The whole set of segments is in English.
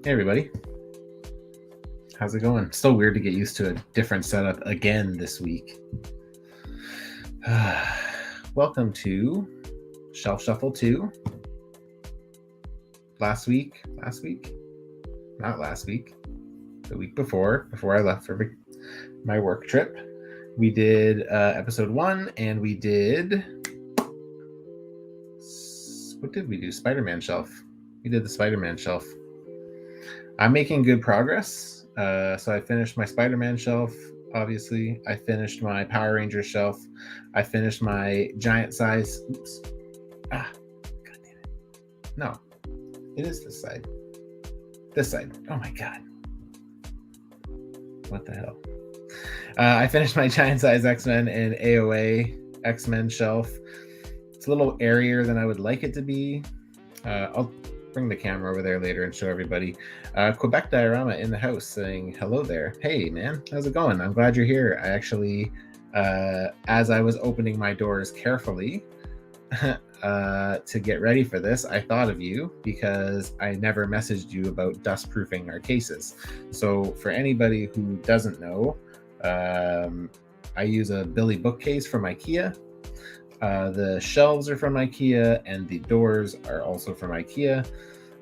Hey everybody, how's it going? It's so weird to get used to a different setup again this week. Welcome to Shelf Shuffle 2. The week before I left for my work trip, we did episode 1, and we did, what did we do? Spider-Man shelf. We did the Spider-Man shelf. I'm making good progress. So I finished my Spider-Man shelf, obviously. I finished my Power Rangers shelf. I finished my giant size. Oops. God damn it. No, it is this side. This side. Oh my God. What the hell? I finished my giant size X-Men and AOA X-Men shelf. It's a little airier than I would like it to be. I'll bring the camera over there later and show everybody. Quebec Diorama in the house saying hello there. Hey man, how's it going? I'm glad you're here. I actually, as I was opening my doors carefully to get ready for this, I thought of you because I never messaged you about dust proofing our cases. So for anybody who doesn't know, I use a Billy bookcase from IKEA. The shelves are from IKEA and the doors are also from IKEA.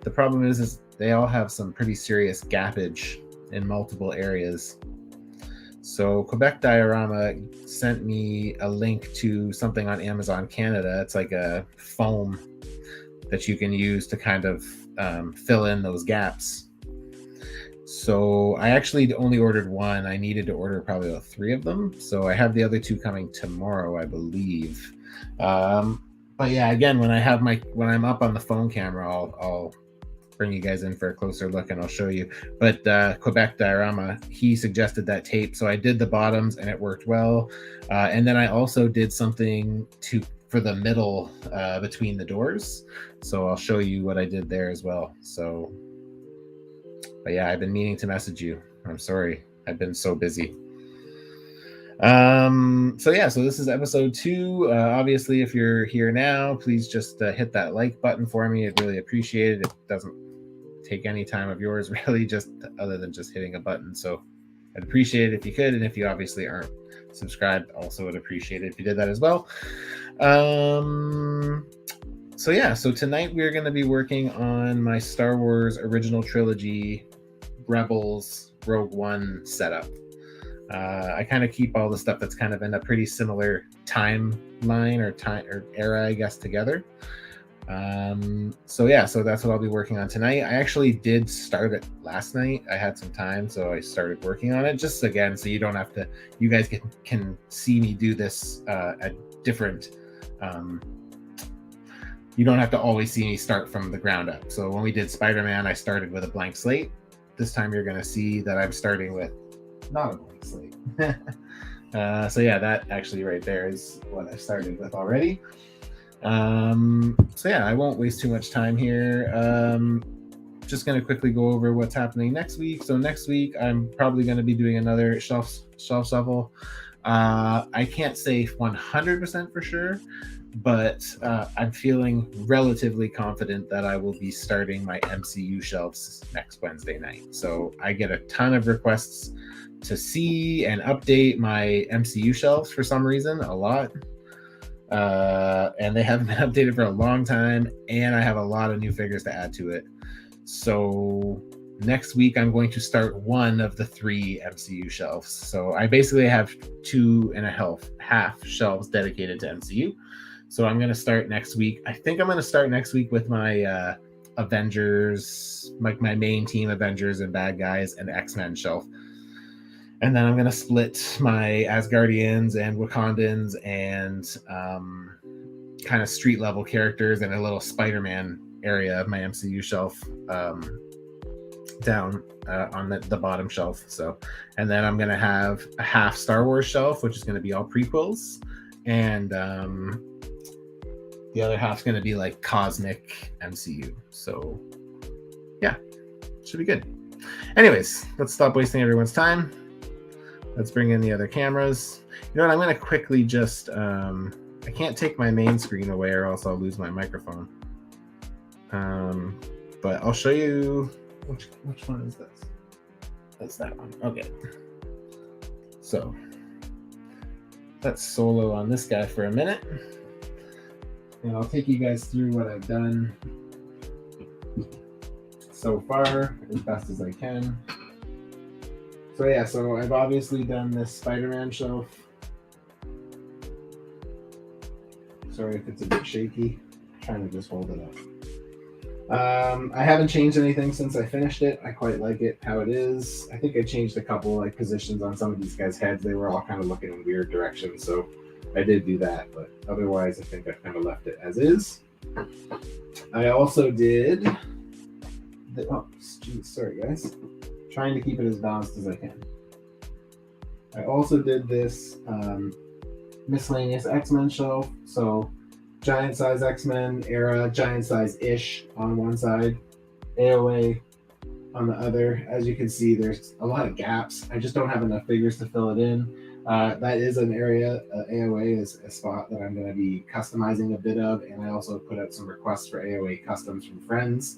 The problem is they all have some pretty serious gappage in multiple areas. So Quebec Diorama sent me a link to something on Amazon Canada. It's like a foam that you can use to kind of fill in those gaps. So I actually only ordered one. I needed to order probably about 3 of them. So I have the other 2 coming tomorrow, I believe. But yeah, again, when I'm up on the phone camera, I'll bring you guys in for a closer look and I'll show you. But Quebec Diorama, he suggested that tape, so I did the bottoms and it worked well. And then I also did something for the middle between the doors, so I'll show you what I did there as well. So, but yeah, I've been meaning to message you. I'm sorry, I've been so busy. So this is episode 2. Obviously, if you're here now, please just hit that like button for me. I'd really appreciate it. It doesn't take any time of yours, really, just other than just hitting a button. So I'd appreciate it if you could, and if you obviously aren't subscribed, also would appreciate it if you did that as well. So tonight we're going to be working on my Star Wars original trilogy Rebels Rogue One setup. I kind of keep all the stuff that's kind of in a pretty similar timeline or era, I guess, together. So that's what I'll be working on tonight. I actually did start it last night. I had some time, so I started working on it just again, so you don't have to, you guys can see me do this at different, you don't have to always see me start from the ground up. So when we did Spider-Man, I started with a blank slate. This time you're going to see that I'm starting with not a blank slate. That actually right there is what I started with already. I won't waste too much time here. Just going to quickly go over what's happening next week. So next week, I'm probably going to be doing another shelf shuffle. I can't say 100% for sure, but I'm feeling relatively confident that I will be starting my MCU shelves next Wednesday night. So I get a ton of requests to see and update my MCU shelves for some reason, a lot. And they haven't been updated for a long time, and I have a lot of new figures to add to it. So next week I'm going to start one of the 3 MCU shelves. So I basically have 2.5 shelves dedicated to MCU. So I'm going to start next week. I think I'm going to start next week with my Avengers, like my main team Avengers and Bad Guys and X-Men shelf. And then I'm going to split my Asgardians and Wakandans and kind of street level characters and a little Spider-Man area of my MCU shelf down on the bottom shelf. So, and then I'm going to have a half Star Wars shelf, which is going to be all prequels. And the other half's going to be like cosmic MCU. So yeah, should be good. Anyways, let's stop wasting everyone's time. Let's bring in the other cameras. You know what? I'm going to quickly just, I can't take my main screen away or else I'll lose my microphone. But I'll show you Which one is this? That's that one. Okay. So let's solo on this guy for a minute. And I'll take you guys through what I've done so far as best as I can. So yeah, so I've obviously done this Spider-Man shelf. Sorry if it's a bit shaky. I'm trying to just hold it up. I haven't changed anything since I finished it. I quite like it how it is. I think I changed a couple like positions on some of these guys' heads. They were all kind of looking in weird directions, so I did do that. But otherwise, I think I've kind of left it as is. I also did. Sorry guys. Trying to keep it as balanced as I can. I also did this miscellaneous X-Men shelf. So giant size X-Men era, giant size-ish on one side, AOA on the other. As you can see, there's a lot of gaps. I just don't have enough figures to fill it in. That is an area, AOA is a spot that I'm going to be customizing a bit of, and I also put out some requests for AOA customs from friends.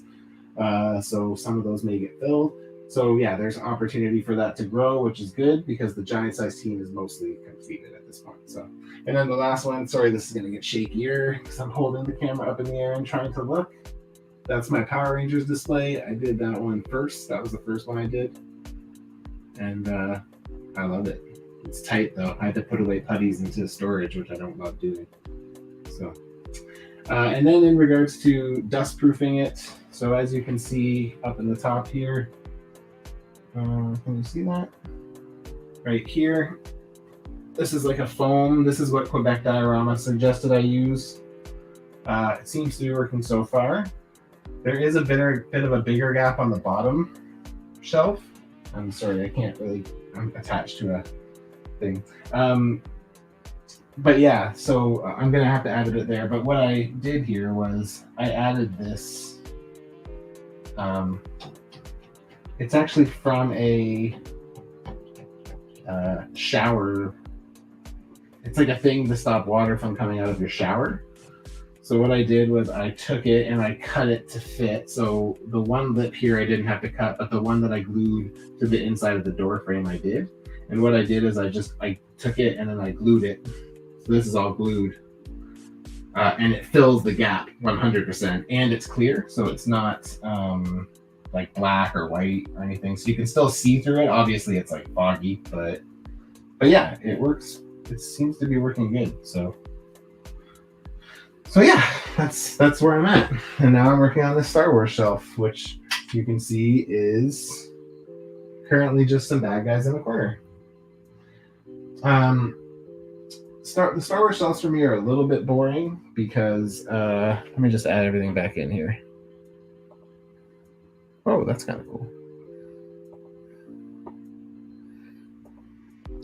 So some of those may get filled. So yeah, there's opportunity for that to grow, which is good because the giant size team is mostly completed at this point. So, and then the last one, sorry, this is going to get shakier because I'm holding the camera up in the air and trying to look. That's my Power Rangers display. I did that one first. That was the first one I did. And I love it. It's tight though. I had to put away putties into storage, which I don't love doing. So, and then in regards to dust proofing it, so as you can see up in the top here, can you see that? Right here. This is like a foam. This is what Quebec Diorama suggested I use. It seems to be working so far. There is a bit of a bigger gap on the bottom shelf. I'm sorry, I can't really, I'm attached to a thing. But yeah, so I'm gonna have to add a bit there. But what I did here was I added this. It's actually from a shower. It's like a thing to stop water from coming out of your shower. So what I did was I took it and I cut it to fit. So the one lip here I didn't have to cut, but the one that I glued to the inside of the door frame I did. And what I did is I took it and then I glued it. So this is all glued. And it fills the gap 100%. And it's clear, so it's not like black or white or anything. So you can still see through it. Obviously it's like foggy, but yeah, it works. It seems to be working good. So yeah, that's where I'm at. And now I'm working on the Star Wars shelf, which you can see is currently just some bad guys in the corner. The Star Wars shelves for me are a little bit boring because let me just add everything back in here. Oh, that's kind of cool.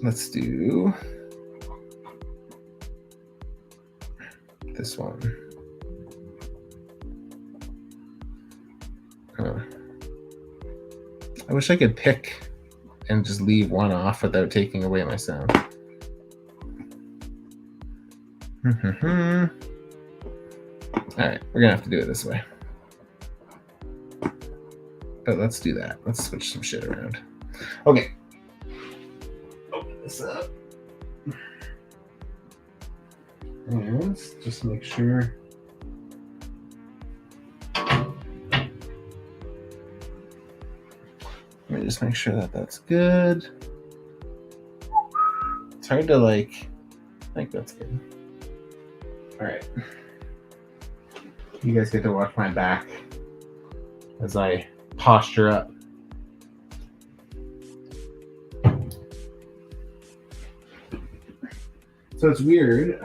Let's do this one. I wish I could pick and just leave one off without taking away my sound. All right, we're gonna have to do it this way. But let's do that. Let's switch some shit around. Okay. Open this up. And just make sure. Let me just make sure that that's good. It's hard to I think that's good. All right. You guys get to watch my back as I posture up. So it's weird.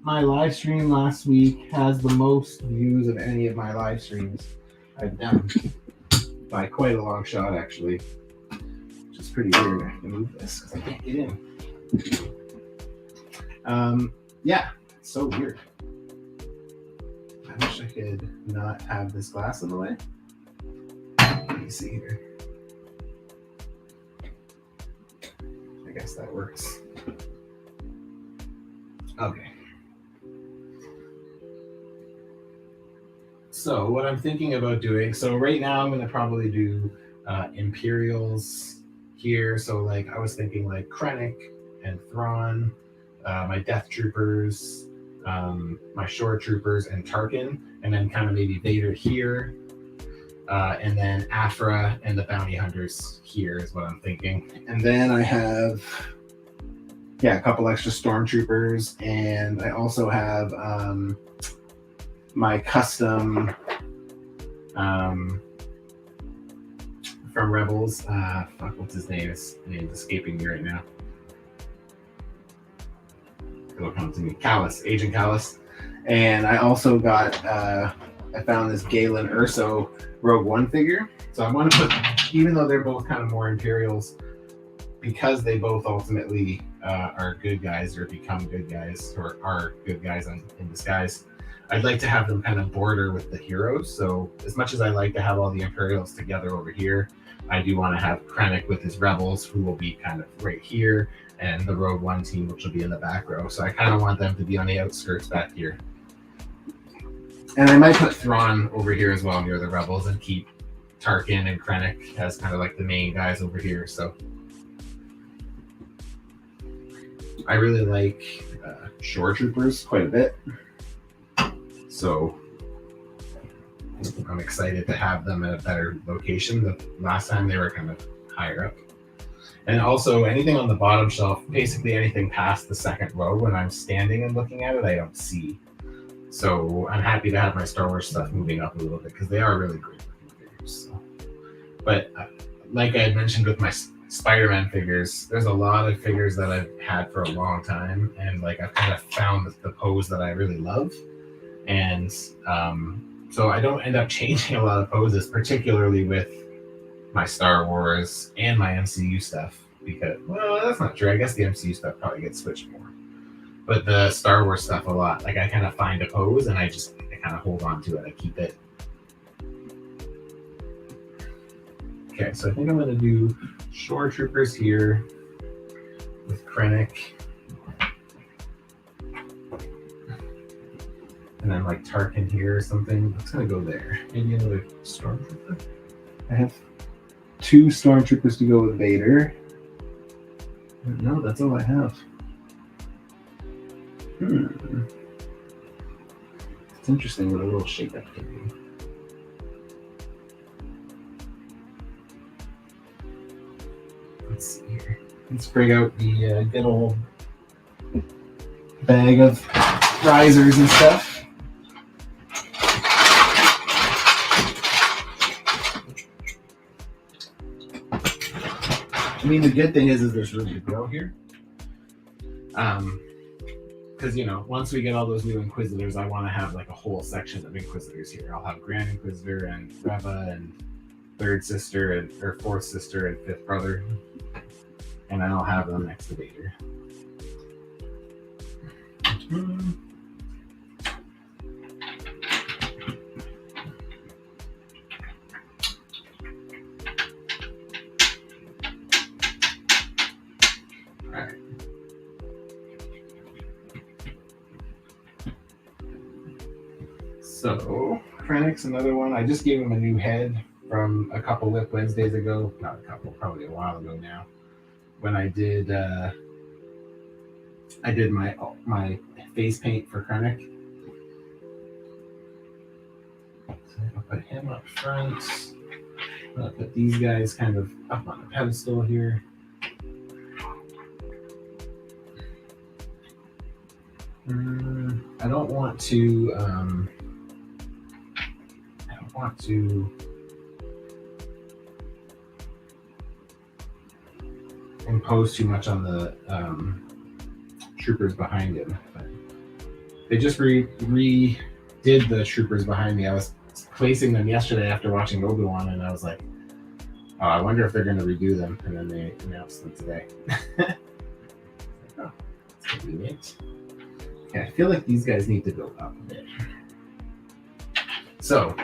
My live stream last week has the most views of any of my live streams I've done by quite a long shot, actually, which is pretty weird. I have to move this because I can't get in. Yeah, it's so weird. I wish I could not have this glass in the way. Let me see here. I guess that works. Okay. So what I'm thinking about doing, so right now I'm going to probably do Imperials here. So like I was thinking like Krennic and Thrawn, my Death Troopers, my Shore Troopers, and Tarkin, and then kind of maybe Vader here, and then Afra and the Bounty Hunters here is what I'm thinking. And then I have, yeah, a couple extra Stormtroopers, and I also have my custom from Rebels. What's his name? His name's escaping me right now. It'll come to me. Callus, Agent Callus. And I also got, I found this Galen Erso Rogue One figure. So I want to put, even though they're both kind of more Imperials, because they both ultimately are good guys or become good guys or are good guys in disguise, I'd like to have them kind of border with the heroes. So as much as I like to have all the Imperials together over here, I do want to have Krennic with his Rebels, who will be kind of right here, and the Rogue One team, which will be in the back row. So I kind of want them to be on the outskirts back here. And I might put Thrawn over here as well near the Rebels and keep Tarkin and Krennic as kind of like the main guys over here. So I really like Shore Troopers quite a bit. So I'm excited to have them at a better location. The last time they were kind of higher up. And also anything on the bottom shelf, basically anything past the second row, when I'm standing and looking at it, I don't see. So I'm happy to have my Star Wars stuff moving up a little bit because they are really great looking figures. So. But like I had mentioned with my Spider-Man figures, there's a lot of figures that I've had for a long time, and like I've kind of found the pose that I really love. And so I don't end up changing a lot of poses, particularly with my Star Wars and my MCU stuff, because, well, that's not true. I guess the MCU stuff probably gets switched more. But the Star Wars stuff a lot. Like I kind of find a pose and I kind of hold on to it. I keep it. Okay, so I think I'm going to do Shore Troopers here with Krennic. And then like Tarkin here or something. It's gonna go there. Maybe another Stormtrooper. I have 2 Stormtroopers to go with Vader. No, that's all I have. It's interesting what a little shakeup can be. Let's see here. Let's bring out the good old bag of risers and stuff. I mean, the good thing is there's room to grow here. Because, you know, once we get all those new Inquisitors, I want to have like a whole section of Inquisitors here. I'll have Grand Inquisitor and Reva and third sister and or fourth sister and fifth brother, and I'll have them next to Vader. So, Krennic's another one. I just gave him a new head from a couple Lip Wednesdays ago. Not a couple, probably a while ago now. When I did my face paint for Krennic. So I'll put him up front. I'll put these guys kind of up on the pedestal here. I don't want to impose too much on the troopers behind him. But they just redid the troopers behind me. I was placing them yesterday after watching Obi-Wan, and I was like, oh, I wonder if they're going to redo them. And then they announced them today. Oh, that's convenient. Okay, I feel like these guys need to go up a bit. So,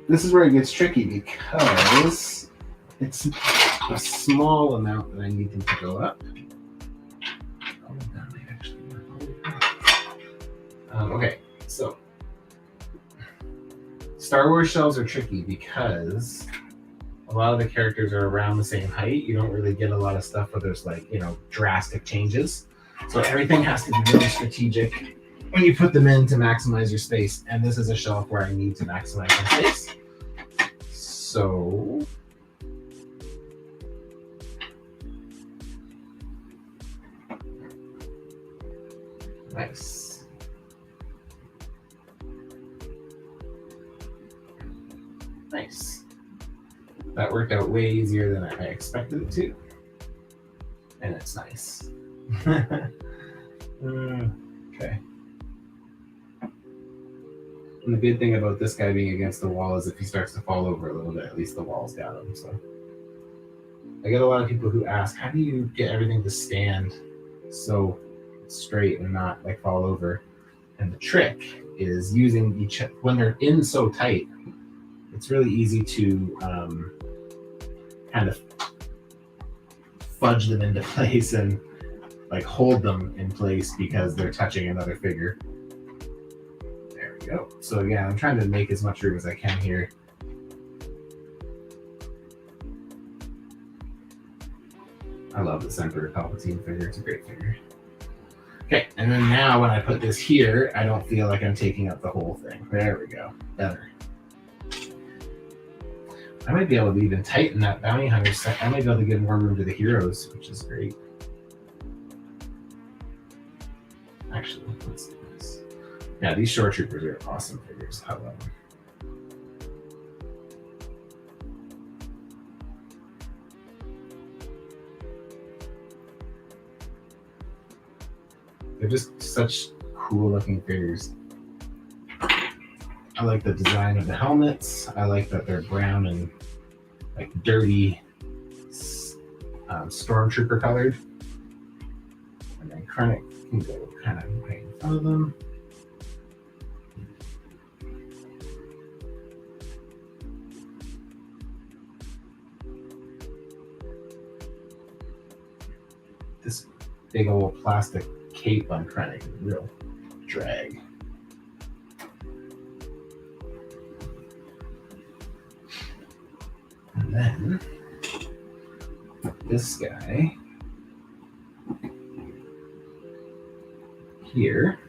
this is where it gets tricky because it's a small amount that I need them to go up. Oh, that might actually work. Okay, so Star Wars shelves are tricky because a lot of the characters are around the same height. You don't really get a lot of stuff where there's like, drastic changes. So everything has to be really strategic when you put them in to maximize your space. And this is a shelf where I need to maximize my space. So nice. Nice. That worked out way easier than I expected it to. And it's nice. Okay. And the good thing about this guy being against the wall is if he starts to fall over a little bit, at least the wall's got him. So I get a lot of people who ask, how do you get everything to stand so straight and not like fall over? And the trick is using each, when they're in so tight, it's really easy to kind of fudge them into place and like hold them in place because they're touching another figure. There we go. So again, I'm trying to make as much room as I can here. I love this Emperor Palpatine figure. It's a great figure. Okay, and then now when I put this here, I don't feel like I'm taking up the whole thing. There we go. Better. I might be able to even tighten that bounty hunter set. I might be able to give more room to the heroes, which is great. Actually, let's do this. Yeah, these shore troopers are awesome figures. I love them. They're just such cool looking figures. I like the design of the helmets. I like that they're brown and like dirty stormtrooper colored. And then Krennic can go kind of right in front of them. This big old plastic cape on Krennic, real drag. And then this guy here.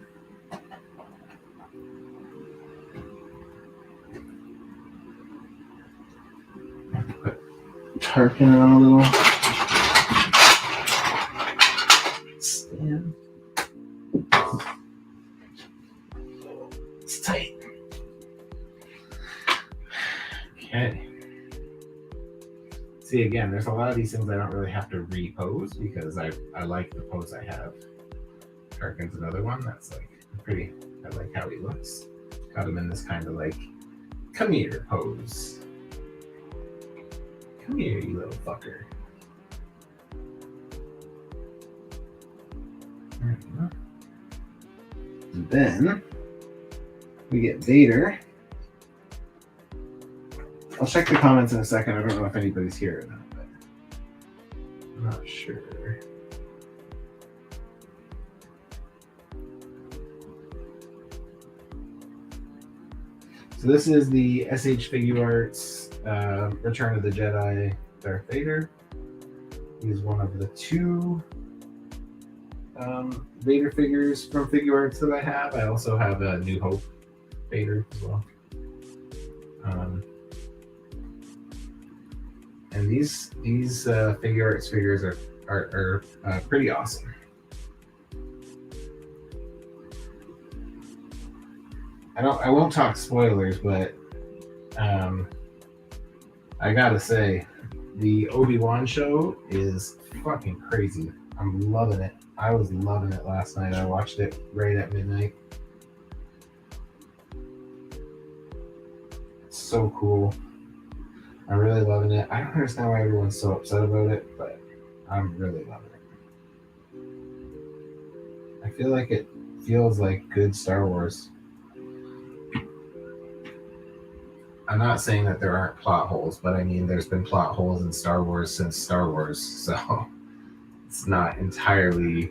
Put Tarkin on a little stand. It's tight. Okay. See, again, there's a lot of these things I don't really have to repose because I like the pose I have. Tarkin's another one that's like pretty, I like how he looks. Got him in this kind of like, come here pose. Come here, you little fucker. There we go. And then we get Vader. I'll check the comments in a second. I don't know if anybody's here or not, but I'm not sure. So this is the SH Figuarts Return of the Jedi Darth Vader. He's one of the two Vader figures from Figuarts that I have. I also have a New Hope Vader as well. And these Figuarts figures are pretty awesome. I won't talk spoilers, but I gotta say, the Obi-Wan show is fucking crazy. I'm loving it. I was loving it last night. I watched it right at midnight. It's so cool. I'm really loving it. I don't understand why everyone's so upset about it, but I'm really loving it. I feel like it feels like good Star Wars. I'm not saying that there aren't plot holes, but I mean, there's been plot holes in Star Wars since Star Wars, so it's not entirely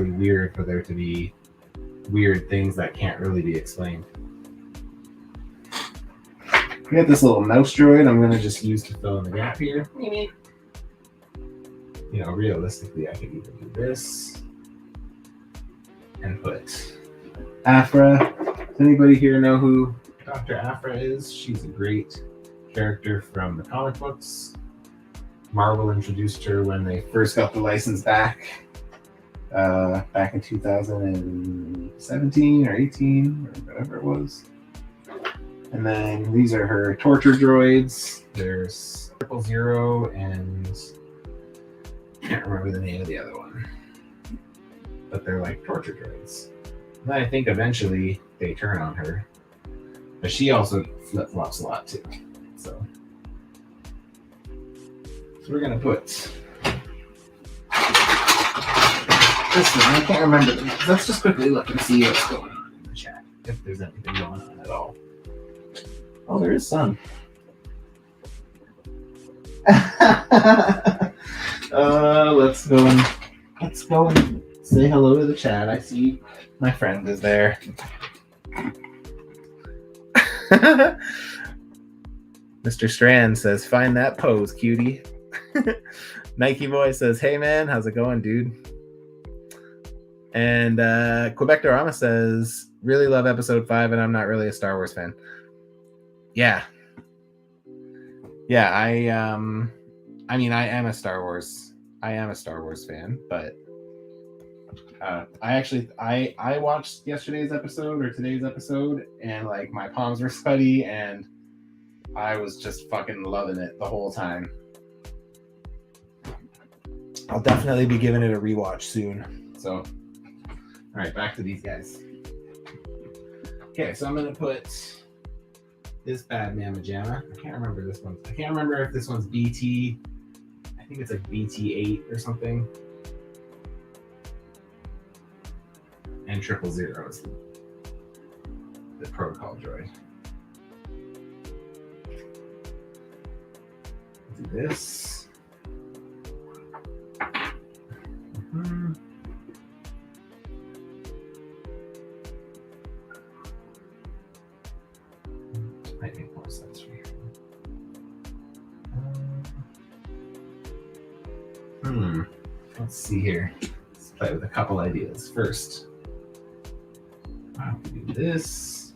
weird for there to be weird things that can't really be explained. We got this little mouse droid I'm going to just use to fill in the gap here. You know, realistically, I could either do this and put Afra. Does anybody here know who Dr. Afra is? She's a great character from the comic books. Marvel introduced her when they first got the license back in 2017 or 18 or whatever it was. And then these are her torture droids. There's 000 and I can't remember the name of the other one, but they're like torture droids. And then I think eventually they turn on her, but she also flip-flops a lot too. So we're gonna put this one. I can't remember. Let's just quickly look and see what's going on in the chat, if there's anything going on at all. Oh, there is some. Let's go and say hello to the chat. I see my friend is there. Mr. Strand says, "Find that pose, cutie." Nike Boy says, "Hey man, how's it going, dude?" And Quebec Dorama says, "Really love episode 5, and I'm not really a Star Wars fan." Yeah. I mean, I am a Star Wars fan, but I watched yesterday's episode or today's episode, and like my palms were sweaty, and I was just fucking loving it the whole time. I'll definitely be giving it a rewatch soon. So, all right, back to these guys. Okay, so I'm gonna put this bad mamma jamma. I can't remember this one. I can't remember if this one's BT. I think it's like BT8 or something. And 000 is the protocol droid. Do this. Might make more sense for you. Let's see here. Let's play with a couple ideas. First, I'll do this.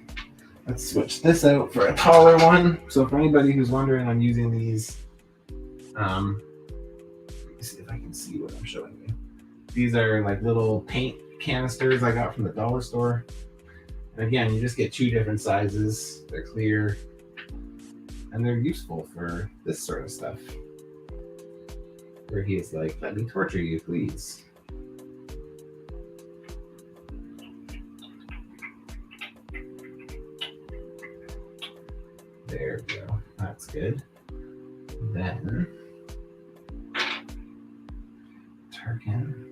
Let's switch this out for a taller one. So for anybody who's wondering, I'm using these. Let me see if I can see what I'm showing you. These are like little paint canisters I got from the dollar store. And again, you just get 2 different sizes. They're clear. And they're useful for this sort of stuff. Where he is like, "Let me torture you, please." There we go. That's good. Then Tarkin.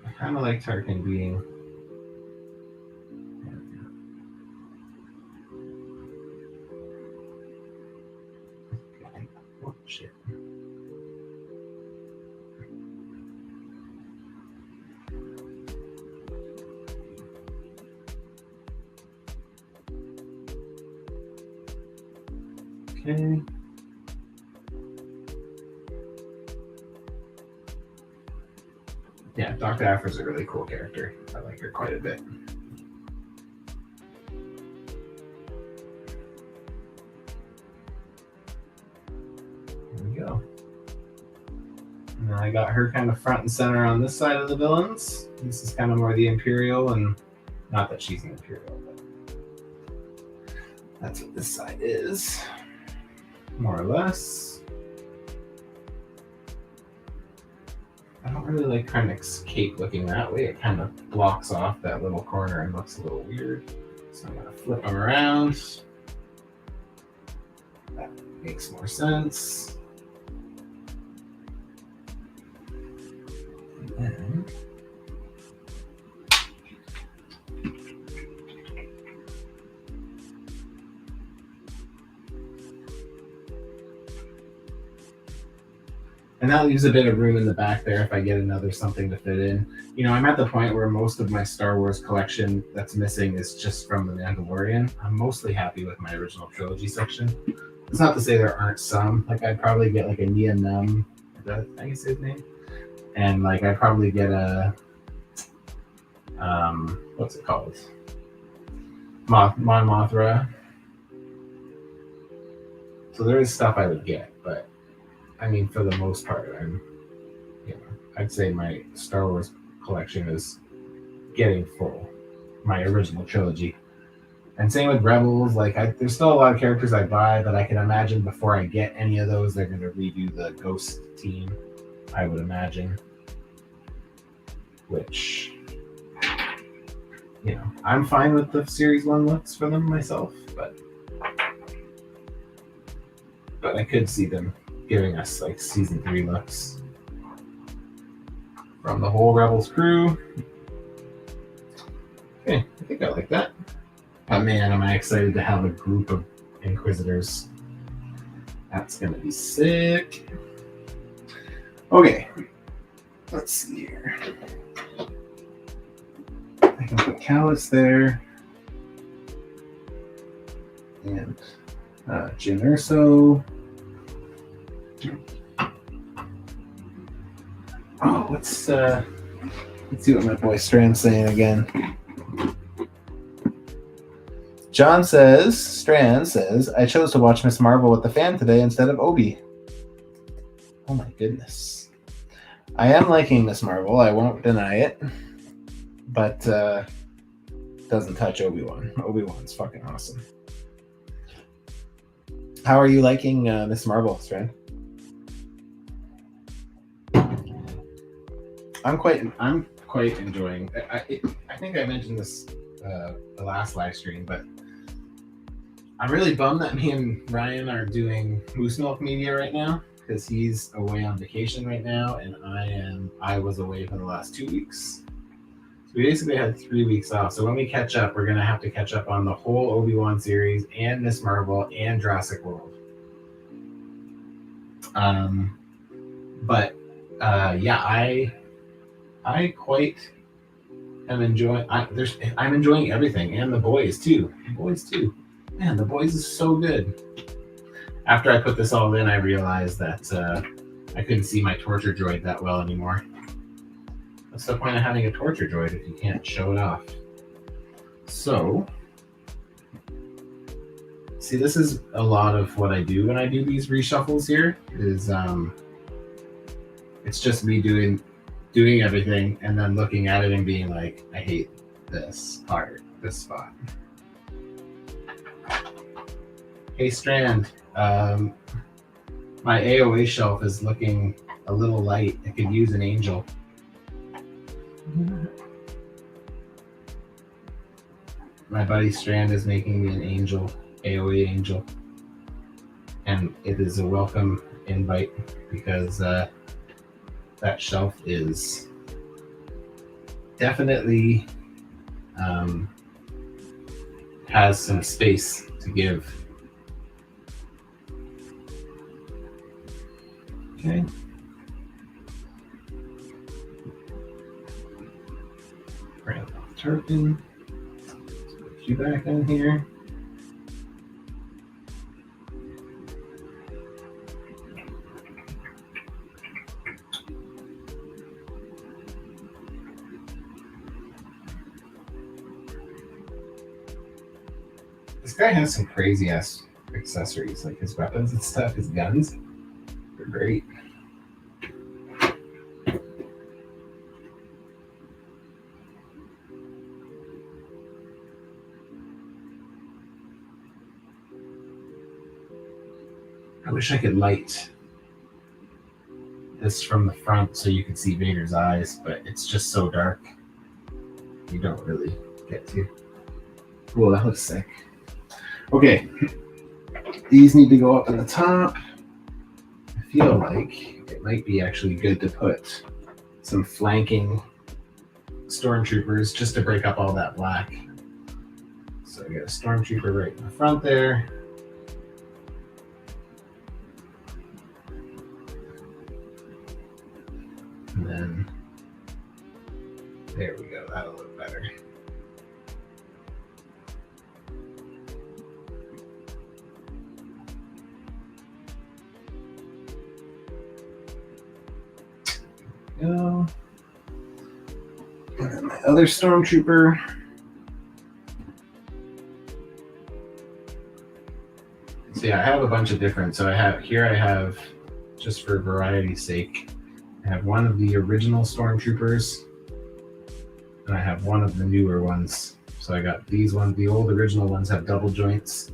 I kind of like Tarkin being. Oh shit. Okay. Yeah, Dr. Afra's a really cool character. I like her quite a bit. There we go. And then I got her kind of front and center on this side of the villains. This is kind of more the Imperial, and not that she's an Imperial, but that's what this side is. More or less. I don't really like Krennic's cape looking that way. It kind of blocks off that little corner and looks a little weird. So I'm going to flip them around. That makes more sense. And then And that leaves a bit of room in the back there if I get another something to fit in. You know, I'm at the point where most of my Star Wars collection that's missing is just from The Mandalorian. I'm mostly happy with my original trilogy section. It's not to say there aren't some. Like, I'd probably get like a Nia Num. Is that how you say his name? And like, I'd probably get a what's it called? Mon Mothra. So there is stuff I would get, but I mean, for the most part, I'd say my Star Wars collection is getting full. My original trilogy, and same with Rebels. Like, there's still a lot of characters I buy, but I can imagine before I get any of those, they're going to redo the Ghost team. I would imagine, which, I'm fine with the Series 1 looks for them myself, but I could see them giving us like Season 3 looks from the whole Rebels crew. Okay, I think I like that. Oh man, am I excited to have a group of Inquisitors. That's gonna be sick. Okay, let's see here. I can put Callus there. And Jyn Erso. Oh, let's see what my boy Strand's saying again. Strand says, I chose to watch Miss Marvel with the fan today instead of Obi. Oh my goodness. I am liking Miss Marvel, I won't deny it. But doesn't touch Obi-Wan. Obi-Wan's fucking awesome. How are you liking Miss Marvel, Strand? I'm quite enjoying. I think I mentioned this the last live stream, but I'm really bummed that me and Ryan are doing Moose Milk Media right now because he's away on vacation right now, and I was away for the last 2 weeks. So we basically had 3 weeks off. So when we catch up, we're gonna have to catch up on the whole Obi-Wan series and Miss Marvel and Jurassic World. I quite am enjoying. I'm enjoying everything, and the boys too. Man, the boys is so good. After I put this all in, I realized that I couldn't see my torture droid that well anymore. What's the point of having a torture droid if you can't show it off? So, see, this is a lot of what I do when I do these reshuffles here. Is it's just me doing everything and then looking at it and being like, I hate this part, this spot. Hey Strand, my AOA shelf is looking a little light. It could use an angel. My buddy Strand is making me an angel, AOA angel. And it is a welcome invite because that shelf is definitely has some space to give. Okay. Grand Moff Tarkin. Put you back in here. This guy has some crazy ass accessories, like his weapons and stuff, his guns. They're great. I wish I could light this from the front so you could see Vader's eyes, but it's just so dark. You don't really get to. Cool, that looks sick. Okay, these need to go up in the top. I feel like it might be actually good to put some flanking stormtroopers just to break up all that black. So I got a stormtrooper right in the front there. And then there we go. That'll look better. Go. And then my other stormtrooper. So yeah, I have a bunch of different. So I have, just for variety's sake, I have one of the original stormtroopers, and I have one of the newer ones. So I got these ones. The old original ones have double joints,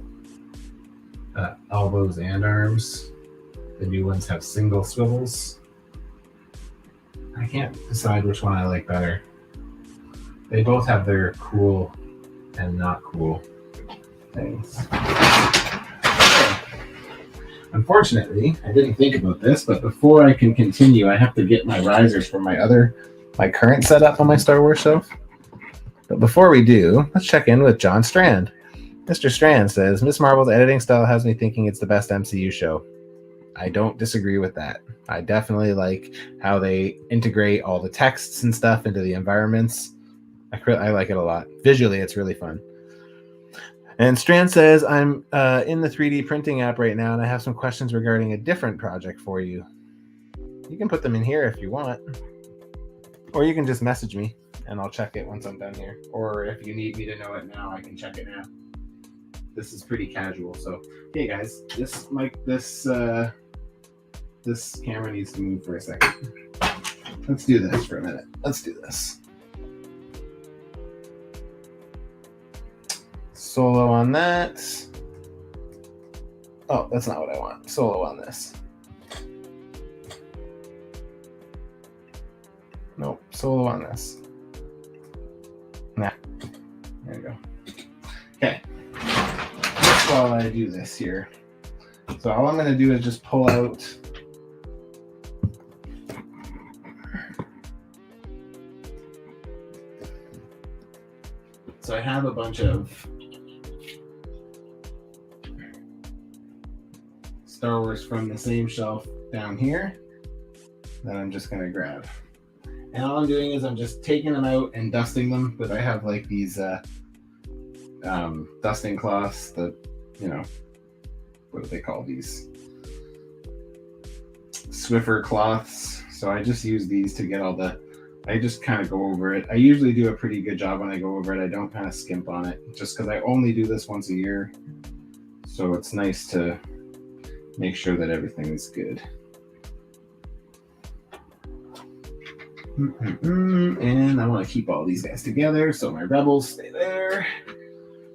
elbows and arms. The new ones have single swivels. I can't decide which one I like better. They both have their cool and not cool things. Unfortunately, I didn't think about this, but before I can continue, I have to get my risers from my current setup on my Star Wars shelf. But before we do, let's check in with John Strand. Mr. Strand says, Ms. Marvel's editing style has me thinking it's the best MCU show. I don't disagree with that. I definitely like how they integrate all the texts and stuff into the environments. I like it a lot. Visually, it's really fun. And Strand says, I'm in the 3D printing app right now, and I have some questions regarding a different project for you. You can put them in here if you want. Or you can just message me, and I'll check it once I'm done here. Or if you need me to know it now, I can check it now. This is pretty casual. So, hey guys, this camera needs to move for a second. Let's do this for a minute. Let's do this. Solo on that. Oh, that's not what I want. Solo on this. Nope, solo on this. Nah, there you go. Okay, just while I do this here. So all I'm gonna do is just pull out so I have a bunch of Star Wars from the same shelf down here that I'm just gonna grab. And all I'm doing is I'm just taking them out and dusting them, but I have like these dusting cloths that, what do they call these? Swiffer cloths. So I just use these to get I just kind of go over it. I usually do a pretty good job when I go over it. I don't kind of skimp on it just because I only do this once a year. So it's nice to make sure that everything is good. And I want to keep all these guys together so my rebels stay there.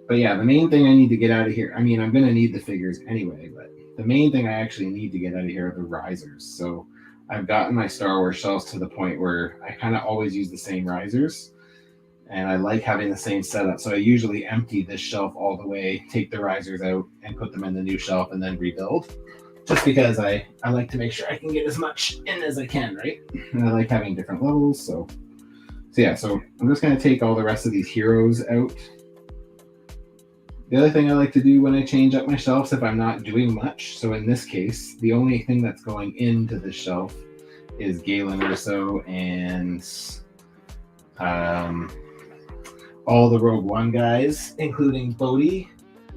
But yeah, the main thing I need to get out of here, I'm going to need the figures anyway, but the main thing I actually need to get out of here are the risers. So I've gotten my Star Wars shelves to the point where I kind of always use the same risers, and I like having the same setup. So I usually empty this shelf all the way, take the risers out, and put them in the new shelf and then rebuild. Just because I like to make sure I can get as much in as I can, right? And I like having different levels. So I'm just going to take all the rest of these heroes out. The other thing I like to do when I change up my shelves, if I'm not doing much, so in this case, the only thing that's going into this shelf is Galen Urso and all the Rogue One guys, including Bodhi.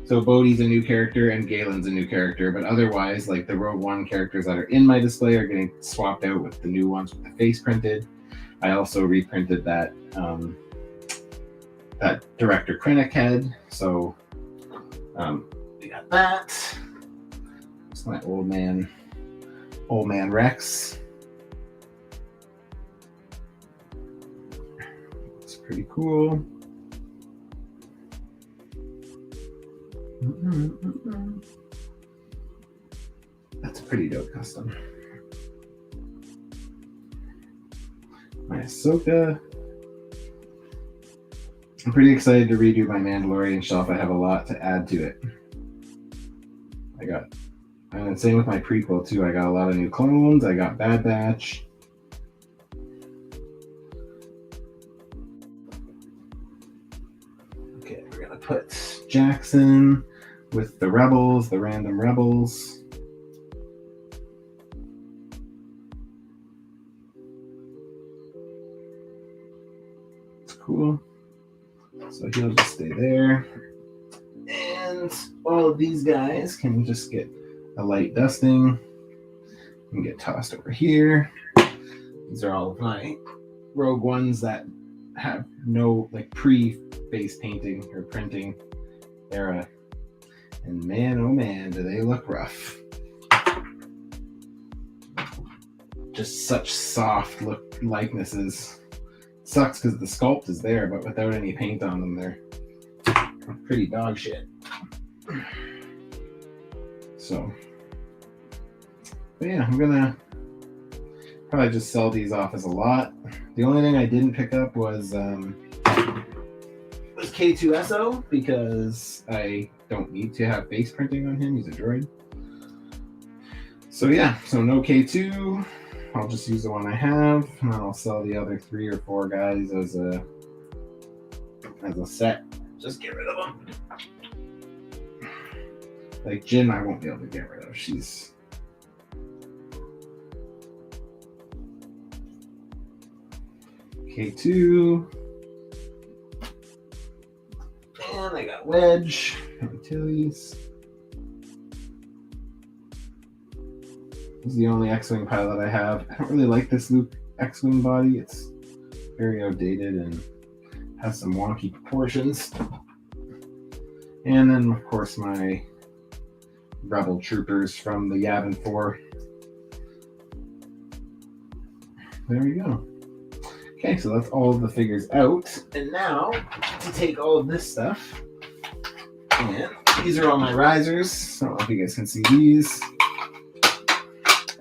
So Bodhi's a new character and Galen's a new character, but otherwise, like the Rogue One characters that are in my display are getting swapped out with the new ones with the face printed. I also reprinted that Director Krennic head, so we got that. It's my old man Rex. It's pretty cool. That's a pretty dope custom. My Ahsoka. I'm pretty excited to redo my Mandalorian shelf. I have a lot to add to it. And same with my prequel too. I got a lot of new clones. I got Bad Batch. Okay, we're gonna put Jackson with the rebels, the random rebels. cool. So he'll just stay there. And all of these guys can just get a light dusting and get tossed over here. These are all of my Rogue Ones that have no like pre-face painting or printing era. And man, oh man, do they look rough. Just such soft look likenesses. Sucks because the sculpt is there, but without any paint on them, they're pretty dog shit. So, but yeah, I'm gonna probably just sell these off as a lot. The only thing I didn't pick up was K2SO because I don't need to have face printing on him. He's a droid. So yeah, so no K2. I'll just use the one I have, and then I'll sell the other 3 or 4 guys as a set. Just get rid of them. Like Jin, I won't be able to get rid of. She's K2. And I got Wedge, Antilles. This is the only X-Wing pilot I have. I don't really like this Luke X-Wing body. It's very outdated and has some wonky proportions. And then, of course, my Rebel troopers from the Yavin 4. There we go. Okay, so that's all of the figures out. And now, to take all of this stuff, and these are all my risers. I don't know if you guys can see these.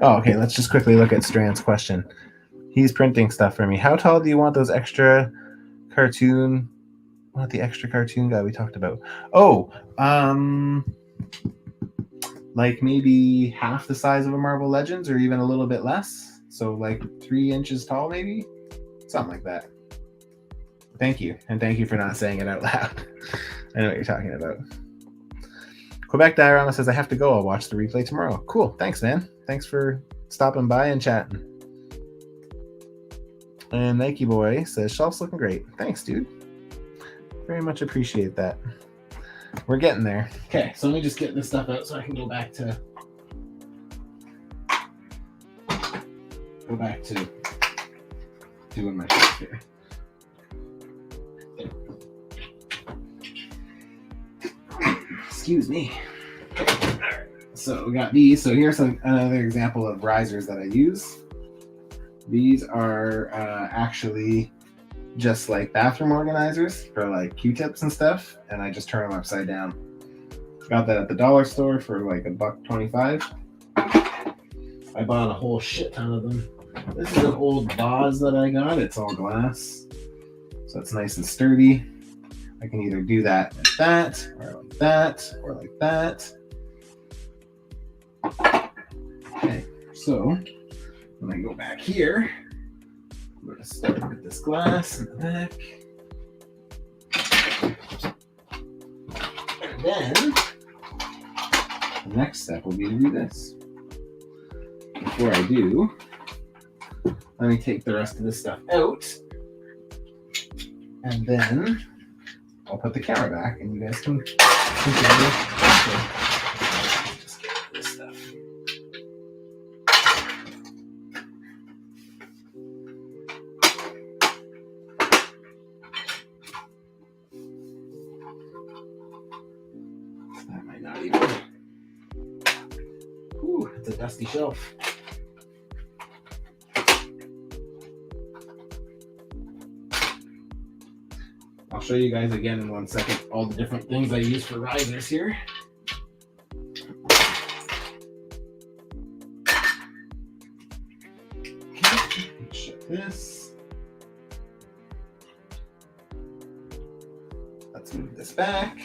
Oh, okay, let's just quickly look at Strand's question. He's printing stuff for me. How tall do you want those extra cartoon? What the extra cartoon guy we talked about? Oh, like maybe half the size of a Marvel Legends or even a little bit less. So like 3 inches tall, maybe? Something like that. Thank you. And thank you for not saying it out loud. I know what you're talking about. Quebec Diorama says, I have to go. I'll watch the replay tomorrow. Cool. Thanks, man. Thanks for stopping by and chatting. And Nike Boy says, shelf's looking great. Thanks, dude. Very much appreciate that. We're getting there. Okay, so let me just get this stuff out so I can go back to doing my stuff here. Excuse me. Okay. All right. So we got these. So here's another example of risers that I use. These are actually just like bathroom organizers for like Q-tips and stuff, and I just turn them upside down. Got that at the dollar store for like $1.25. I bought a whole shit ton of them. This is an old vase that I got. It's all glass, so it's nice and sturdy. I can either do that like that, or like that, or like that. Okay, so when I go back here, I'm going to start with this glass in the back. And then the next step will be to do this. Before I do, let me take the rest of this stuff out. And then I'll put the camera back and you guys can continue. Just get rid of this stuff. That might not even. Ooh, it's a dusty shelf. I'll show you guys again in 1 second all the different things I use for risers here. Okay, shut this. Let's move this back.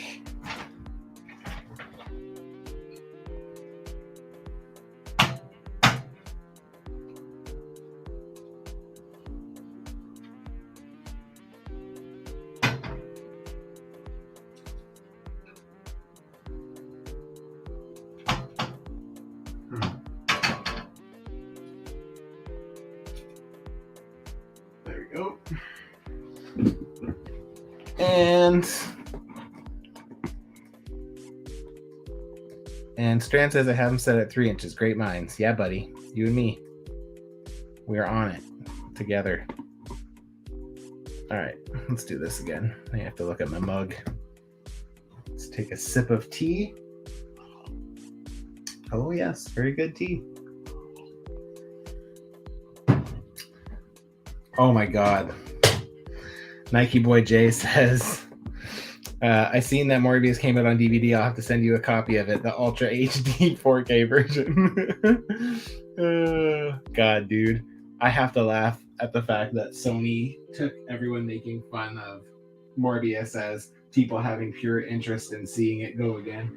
And Strand says I have them set at 3 inches. Great minds. Yeah, buddy. You and me. We are on it together. All right, let's do this again. I have to look at my mug. Let's take a sip of tea. Oh yes, very good tea. Oh my God. Nike Boy J says, I seen that Morbius came out on DVD. I'll have to send you a copy of it, the Ultra HD 4K version. God, dude. I have to laugh at the fact that Sony took everyone making fun of Morbius as people having pure interest in seeing it go again.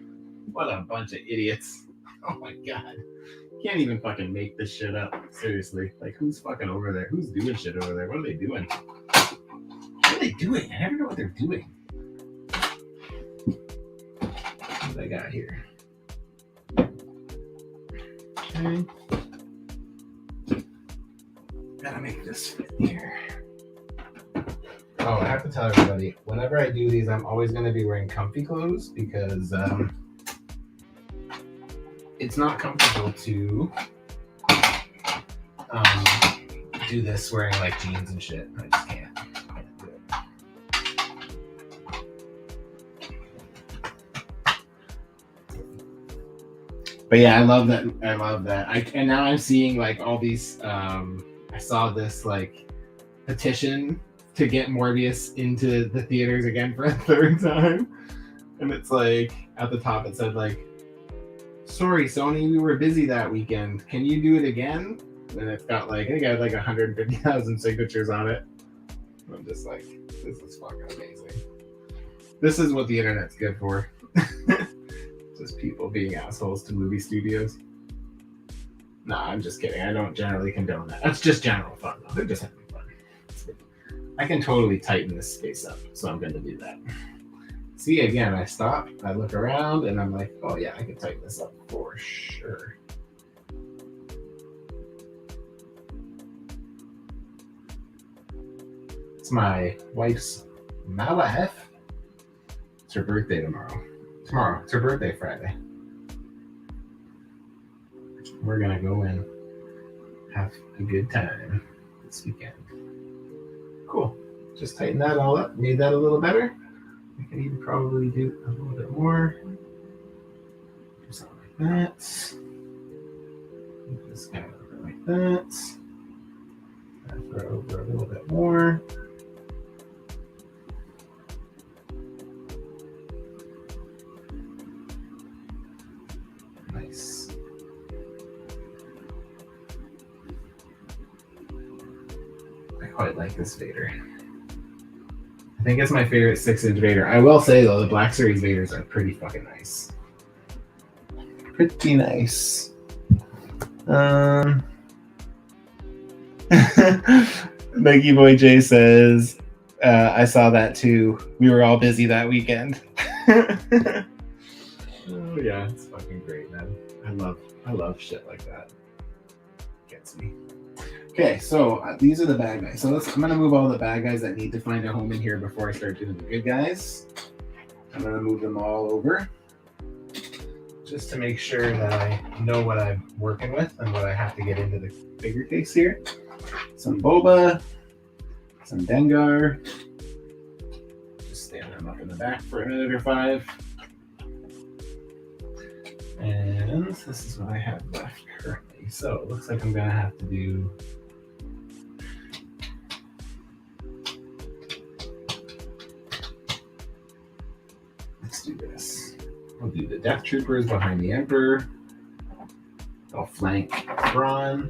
What a bunch of idiots. Oh my God. Can't even fucking make this shit up. Seriously. Like, who's fucking over there? Who's doing shit over there? What are they doing? What are they doing? I never know what they're doing. What do I got here? Okay. Gotta make this fit here. Oh, I have to tell everybody, whenever I do these, I'm always going to be wearing comfy clothes because it's not comfortable to do this wearing like jeans and shit. I just can't do it. But yeah, I love that. And now I'm seeing like all these. I saw this like petition to get Morbius into the theaters again for a third time, and it's like at the top it said like, "Sorry, Sony, we were busy that weekend. Can you do it again?" And it's got like, I think I had like 150,000 signatures on it. I'm just like, this is fucking amazing. This is what the internet's good for. Just people being assholes to movie studios. Nah, I'm just kidding. I don't generally condone that. That's just general fun, though. They're just having fun. I can totally tighten this space up, so I'm going to do that. See, again, I stop, I look around, and I'm like, oh yeah, I can tighten this up for sure. It's my wife's Malaf. It's her birthday tomorrow. It's her birthday Friday. We're gonna go and have a good time this weekend. Cool. Just tighten that all up. Made that a little better. I can even probably do a little bit more. Do something like that. Just kind of over like that. Throw over a little bit more. Nice. I quite like this Vader. I think it's my favorite 6-inch Vader. I will say though, the Black Series Vaders are pretty fucking nice. Pretty nice. Nike Boy J says, I saw that too. We were all busy that weekend. Oh yeah, it's fucking great, man. I love shit like that. Gets me. Okay, so these are the bad guys. So I'm gonna move all the bad guys that need to find a home in here before I start doing the good guys. I'm gonna move them all over just to make sure that I know what I'm working with and what I have to get into the bigger case here. Some Boba, some Dengar. Just stand them up in the back for a minute or 5. And this is what I have left currently. So it looks like I'm gonna have to do let's do this. We'll do the Death Troopers behind the Emperor. I'll flank Thrawn.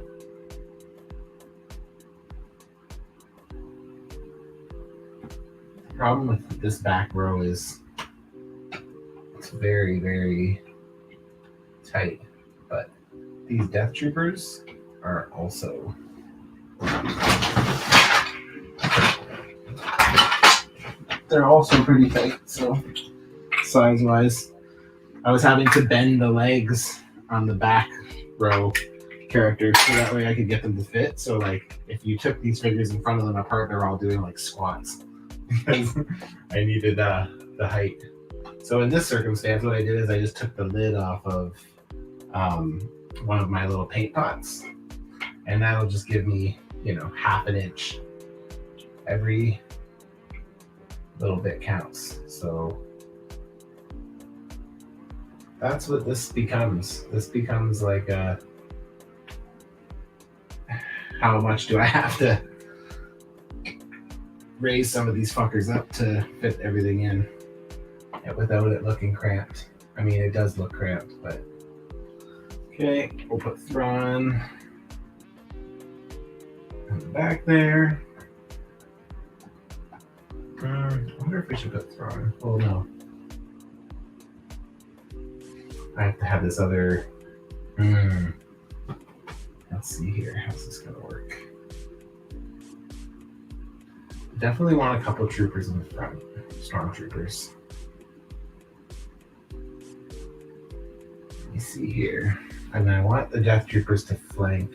The problem with this back row is it's very, very tight, but these Death Troopers are also they're also pretty tight, so size-wise. I was having to bend the legs on the back row characters so that way I could get them to fit. So like if you took these figures in front of them apart, they're all doing like squats. because I needed the height. So in this circumstance, what I did is I just took the lid off of one of my little paint pots, and that'll just give me, half an inch. Every little bit counts. So that's what this becomes. This becomes like how much do I have to raise some of these fuckers up to fit everything in without it looking cramped. I mean, it does look cramped, but okay, we'll put Thrawn in the back there. I wonder if we should put Thrawn. Oh no. I have to have this other. Let's see here. How's this gonna work? Definitely want a couple troopers in the front. Stormtroopers. Let me see here. And I want the Death Troopers to flank.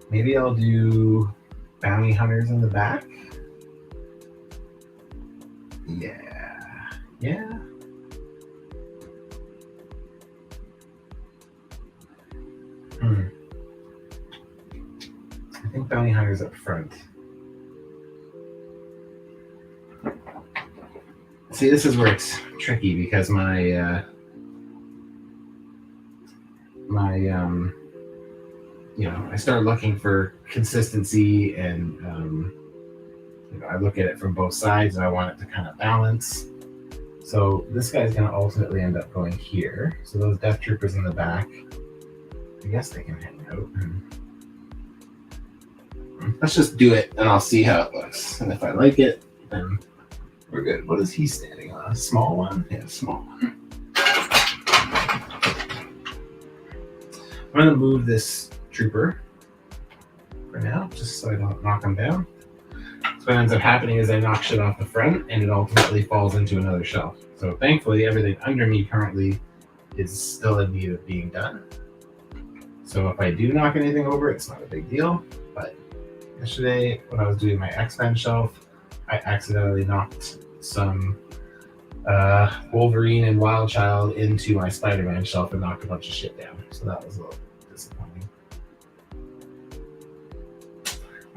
Maybe I'll do bounty hunters in the back. Yeah. I think bounty hunters up front. See, this is where it's tricky because my I start looking for consistency, and I look at it from both sides, and I want it to kind of balance. So this guy's going to ultimately end up going here. So those Death Troopers in the back, I guess they can hang out. Let's just do it, and I'll see how it looks. And if I like it, then we're good. What is he standing on? A small one? Yeah, small one. I'm going to move this trooper for now, just so I don't knock him down. So what ends up happening is I knock shit off the front, and it ultimately falls into another shelf. So thankfully, everything under me currently is still in need of being done. So if I do knock anything over, it's not a big deal. But yesterday, when I was doing my X-Men shelf, I accidentally knocked some Wolverine and Wild Child into my Spider-Man shelf and knocked a bunch of shit down. So that was a little disappointing.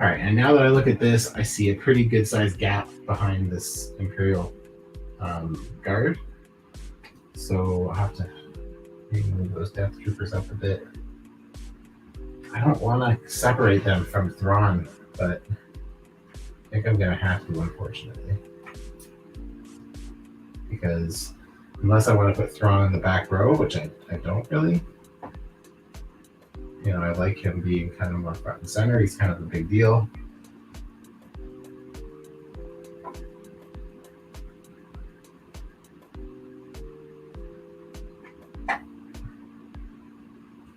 All right, and now that I look at this, I see a pretty good sized gap behind this Imperial guard. So I'll have to maybe move those Death Troopers up a bit. I don't want to separate them from Thrawn, but I think I'm going to have to, unfortunately. Because unless I want to put Thrawn in the back row, which I don't really. I like him being kind of more front and center. He's kind of a big deal.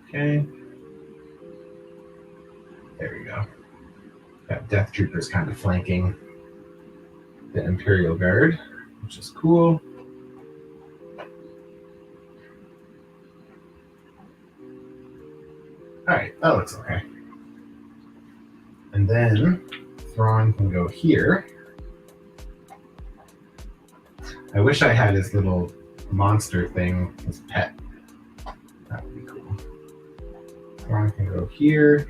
Okay. There we go. Got Death Troopers kind of flanking the Imperial Guard, which is cool. All right, that looks okay. And then Thrawn can go here. I wish I had his little monster thing, his pet. That would be cool. Thrawn can go here.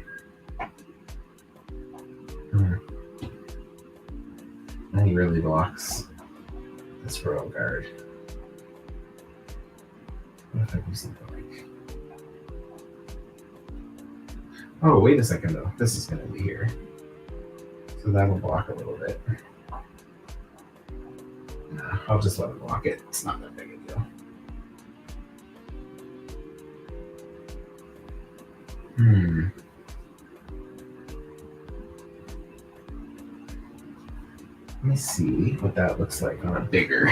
And he really blocks this Royal Guard. What if I do something like... Oh, wait a second though. This is going to be here. So that'll block a little bit. Nah, I'll just let it block it. It's not that big a deal. Let me see what that looks like on a bigger.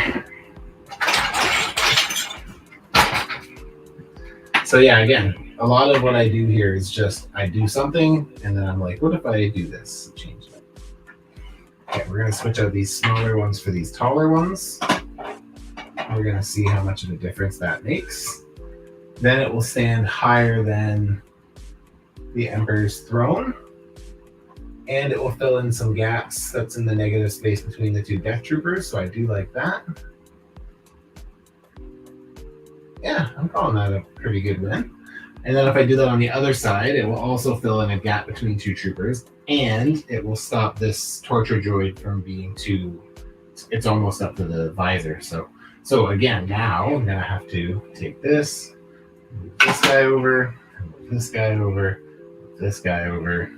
So yeah, again, a lot of what I do here is just I do something and then I'm like, what if I do this? Change it. Okay, we're gonna switch out these smaller ones for these taller ones. We're gonna see how much of a difference that makes. Then it will stand higher than the Emperor's throne. And it will fill in some gaps that's in the negative space between the two death troopers, so I do like that. Yeah, I'm calling that a pretty good win. And then if I do that on the other side, it will also fill in a gap between two troopers, and it will stop this torture droid from being too. It's almost up to the visor. So again, now I'm gonna have to take this, move this guy over, move this guy over, move this guy over,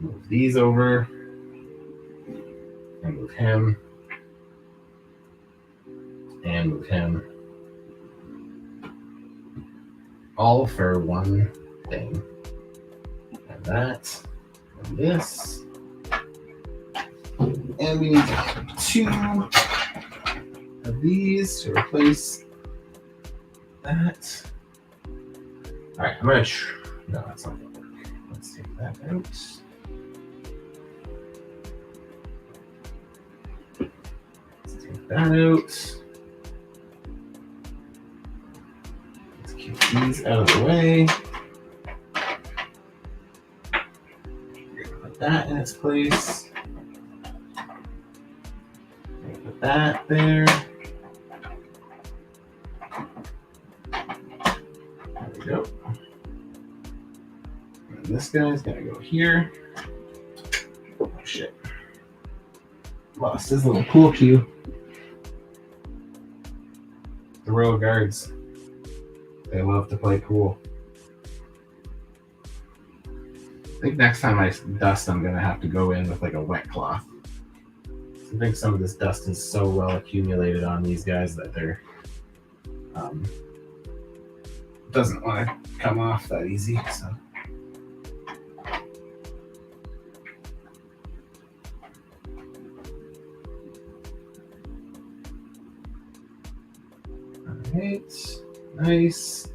move these over, and move him, and move him. All for one thing. And that, and this. And we need to have 2 of these to replace that. All right, I'm gonna. No, that's not gonna work. Let's take that out. Let's take that out. Let's keep these out of the way. Put that in its place. Put that there. There we go. And this guy's gonna go here. Oh shit. Lost his little pool cue. The Royal Guards. They love to play pool. I think next time I dust, I'm gonna have to go in with like a wet cloth. I think some of this dust is so well accumulated on these guys that they're doesn't want to come off that easy. So. All right, nice.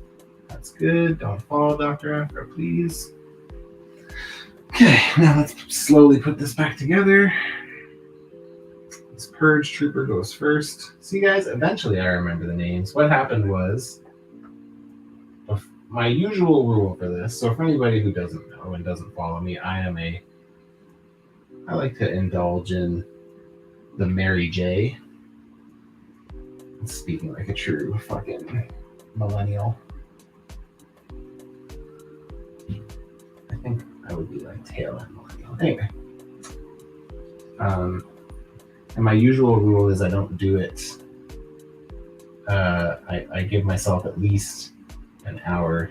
That's good. Don't fall, Dr. Afro, please. Okay, now let's slowly put this back together. This Purge Trooper goes first. See, guys, eventually I remember the names. What happened was, my usual rule for this, so for anybody who doesn't know and doesn't follow me, I like to indulge in the Mary J. Speaking like a true fucking millennial. I think I would be like tail end millennial. Anyway. And my usual rule is I don't do it. I give myself at least an hour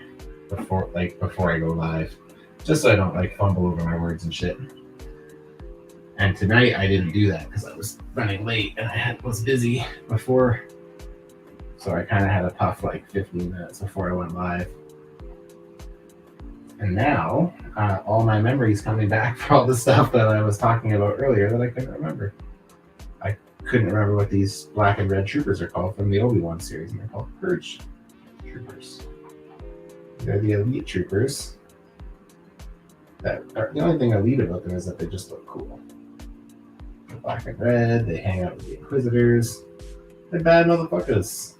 before I go live, just so I don't like fumble over my words and shit. And tonight I didn't do that because I was running late and I was busy before, so I kind of had a tough like 15 minutes before I went live. And now all my memories coming back for all the stuff that I was talking about earlier that I couldn't remember. I couldn't remember what these black and red troopers are called from the Obi-Wan series, and they're called Purge Troopers. They're the elite troopers. That are, the only thing elite about them is that they just look cool. They're black and red. They hang out with the Inquisitors. They're bad motherfuckers.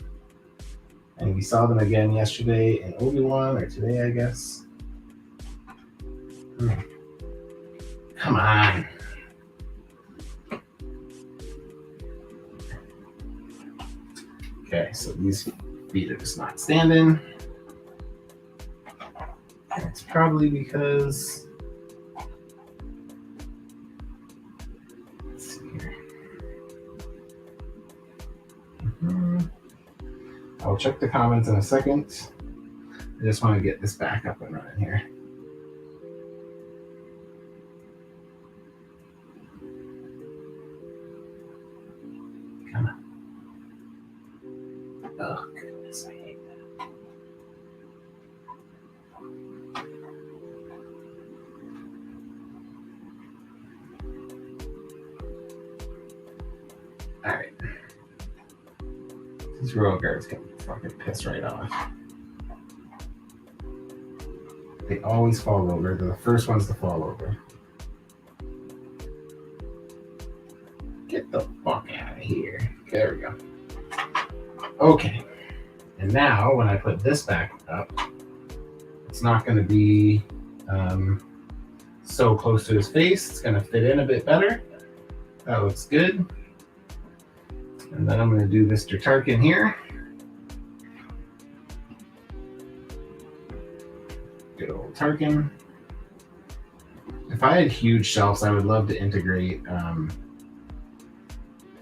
And we saw them again yesterday in Obi-Wan, or today, I guess. Come on. Okay, so these feet are just not standing. And it's probably because, let's see here. I'll check the comments in a second. I just want to get this back up and running here. Come on. Oh, goodness, I hate that. All right. These Royal Guards can fucking piss right off. They always fall over. They're the first ones to fall over. Get the fuck out of here. There we go. Okay. And now when I put this back up, it's not going to be so close to his face, it's gonna fit in a bit better. That looks good. And then I'm gonna do Mr. Tarkin here. Good old Tarkin. If I had huge shelves, I would love to integrate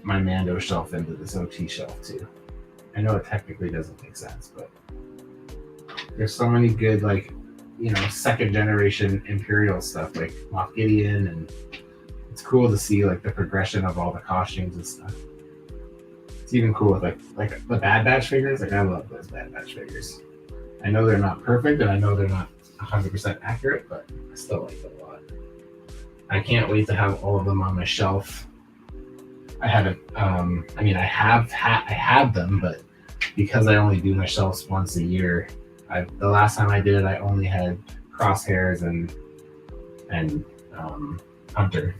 my Mando shelf into this OT shelf too. I know it technically doesn't make sense, but there's so many good, like, you know, second generation Imperial stuff like Moff Gideon, and it's cool to see like the progression of all the costumes and stuff. It's even cool with like the Bad Batch figures. Like, I love those Bad Batch figures. I know they're not perfect, and I know they're not 100% accurate, but I still like them a lot. I can't wait to have all of them on my shelf. I haven't. I mean, I have them, but because I only do my shelves once a year, the last time I did it, I only had Crosshairs and Hunter,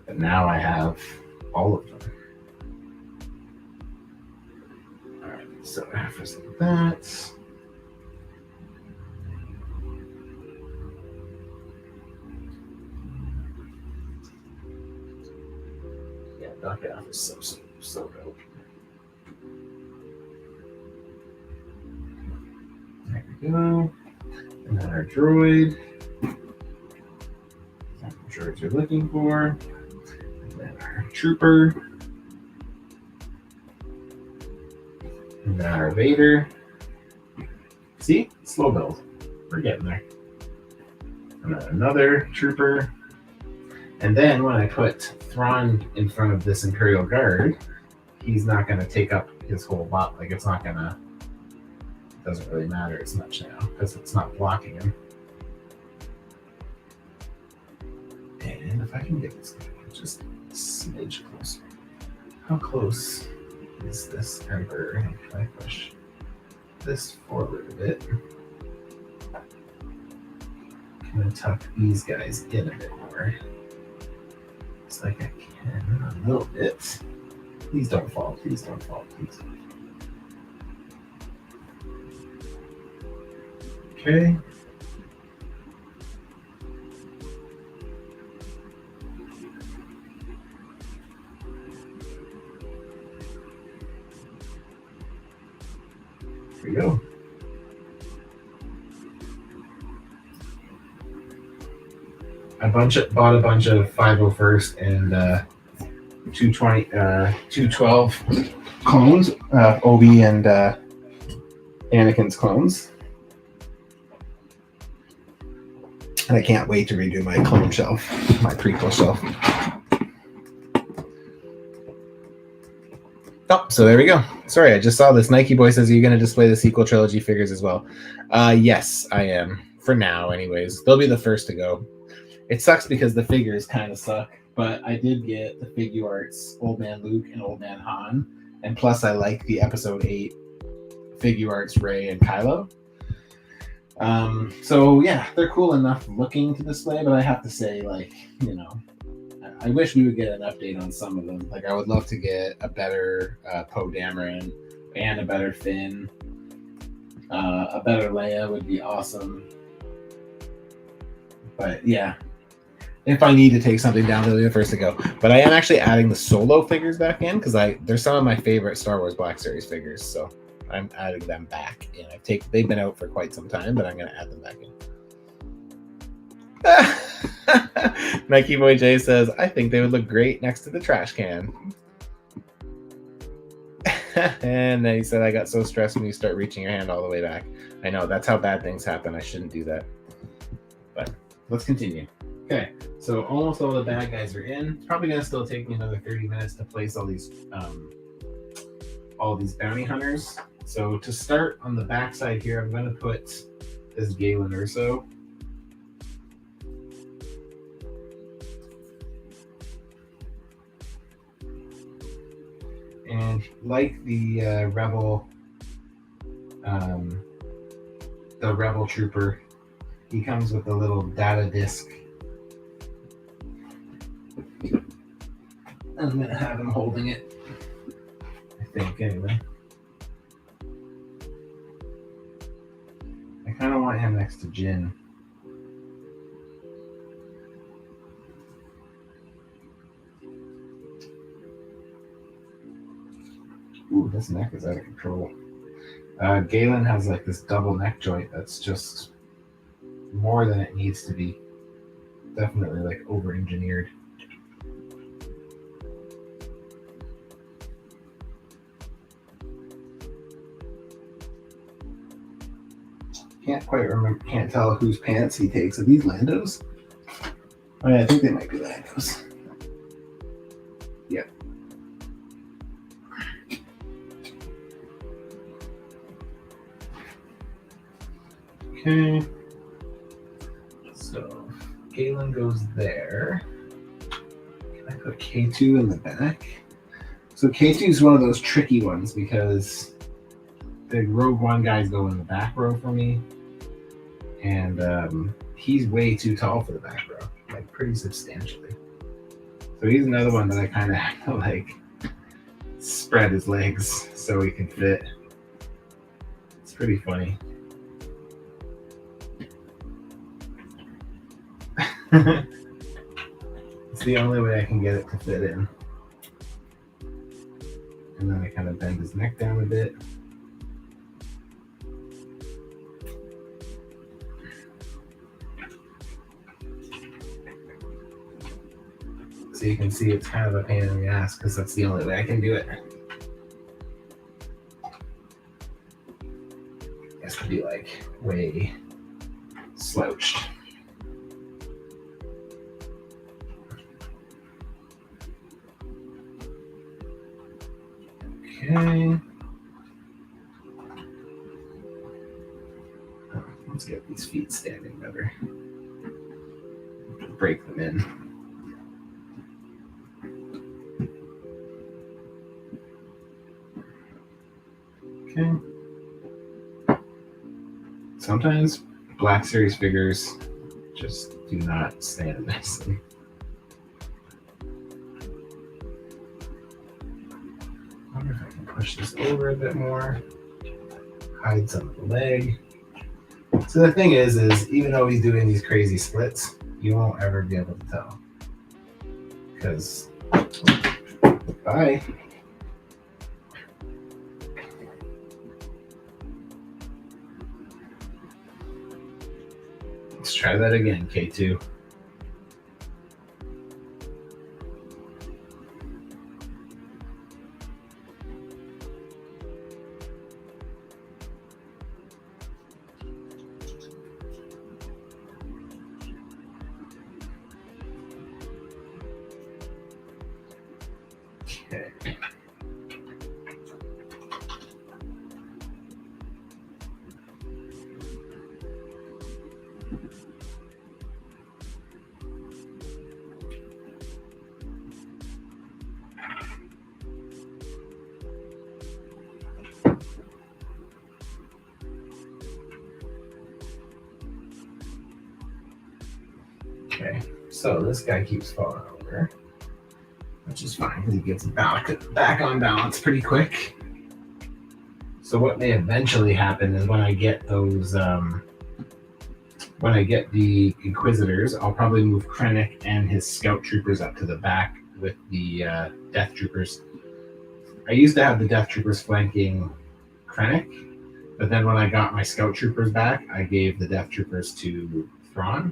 but now I have all of them. All right, so after that. Doctor Alpha is so dope. There we go. And then our droid. That's what droids you're looking for. And then our trooper. And then our Vader. See? Slow build. We're getting there. And then another trooper. And then when I put Thrawn in front of this Imperial Guard, he's not going to take up his whole bot. Like, it's not going to, it doesn't really matter as much now because it's not blocking him. And if I can get this guy just a smidge closer. How close is this Emperor? If I push this forward a bit, I'm going to tuck these guys in a bit more. Looks like I can a little bit. Please don't fall. Please don't fall. Please. Okay. Here we go. Bought a bunch of 501st and 212 clones, Obi and Anakin's clones. And I can't wait to redo my clone shelf, my prequel shelf. Oh, so there we go. Sorry, I just saw this. Nike Boy says, are you going to display the sequel trilogy figures as well? Yes, I am. For now, anyways. They'll be the first to go. It sucks because the figures kind of suck, but I did get the Figuarts Old Man Luke and Old Man Han, and plus I like the Episode 8 Figuarts Rey and Kylo. So yeah, they're cool enough looking to display, but I have to say, like, you know, I wish we would get an update on some of them. Like, I would love to get a better Poe Dameron and a better Finn. A better Leia would be awesome. But yeah, if I need to take something down, they'll be the first to go. But I am actually adding the Solo figures back in because they're some of my favorite Star Wars Black Series figures. So I'm adding them back in. They've been out for quite some time, but I'm going to add them back in. Nike Boy J says, I think they would look great next to the trash can. And then he said, I got so stressed when you start reaching your hand all the way back. I know, that's how bad things happen. I shouldn't do that. But let's continue. Okay, so almost all the bad guys are in. It's probably going to still take me another 30 minutes to place all these bounty hunters. So to start on the back side here, I'm going to put this Galen Urso. And like the Rebel Trooper, he comes with a little data disc. I'm going to have him holding it, I think, anyway. I kind of want him next to Jin. Ooh, this neck is out of control. Galen has like this double neck joint that's just more than it needs to be. Definitely like over-engineered. Can't quite remember, can't tell whose pants he takes. Are these Lando's? Oh, yeah, I think they might be Lando's. Yep. Okay. So Galen goes there. Can I put K2 in the back? So K2 is one of those tricky ones because the Rogue One guys go in the back row for me. And he's way too tall for the back row, like pretty substantially. So he's another one that I kind of have to like spread his legs so he can fit. It's pretty funny. It's the only way I can get it to fit in. And then I kind of bend his neck down a bit. So you can see it's kind of a pain in the ass because that's the only way I can do it. It has to be like way slouched. Okay. Let's get these feet standing better. Break them in. Okay. Sometimes Black Series figures just do not stand nicely. I wonder if I can push this over a bit more, hide some of the leg. So the thing is even though he's doing these crazy splits, you won't ever be able to tell. Because, bye. Let's try that again, K2. Okay. Okay, so this guy keeps falling over, which is fine because he gets back on balance pretty quick. So what may eventually happen is when I get those, when I get the Inquisitors, I'll probably move Krennic and his Scout Troopers up to the back with the Death Troopers. I used to have the Death Troopers flanking Krennic, but then when I got my Scout Troopers back, I gave the Death Troopers to Thrawn.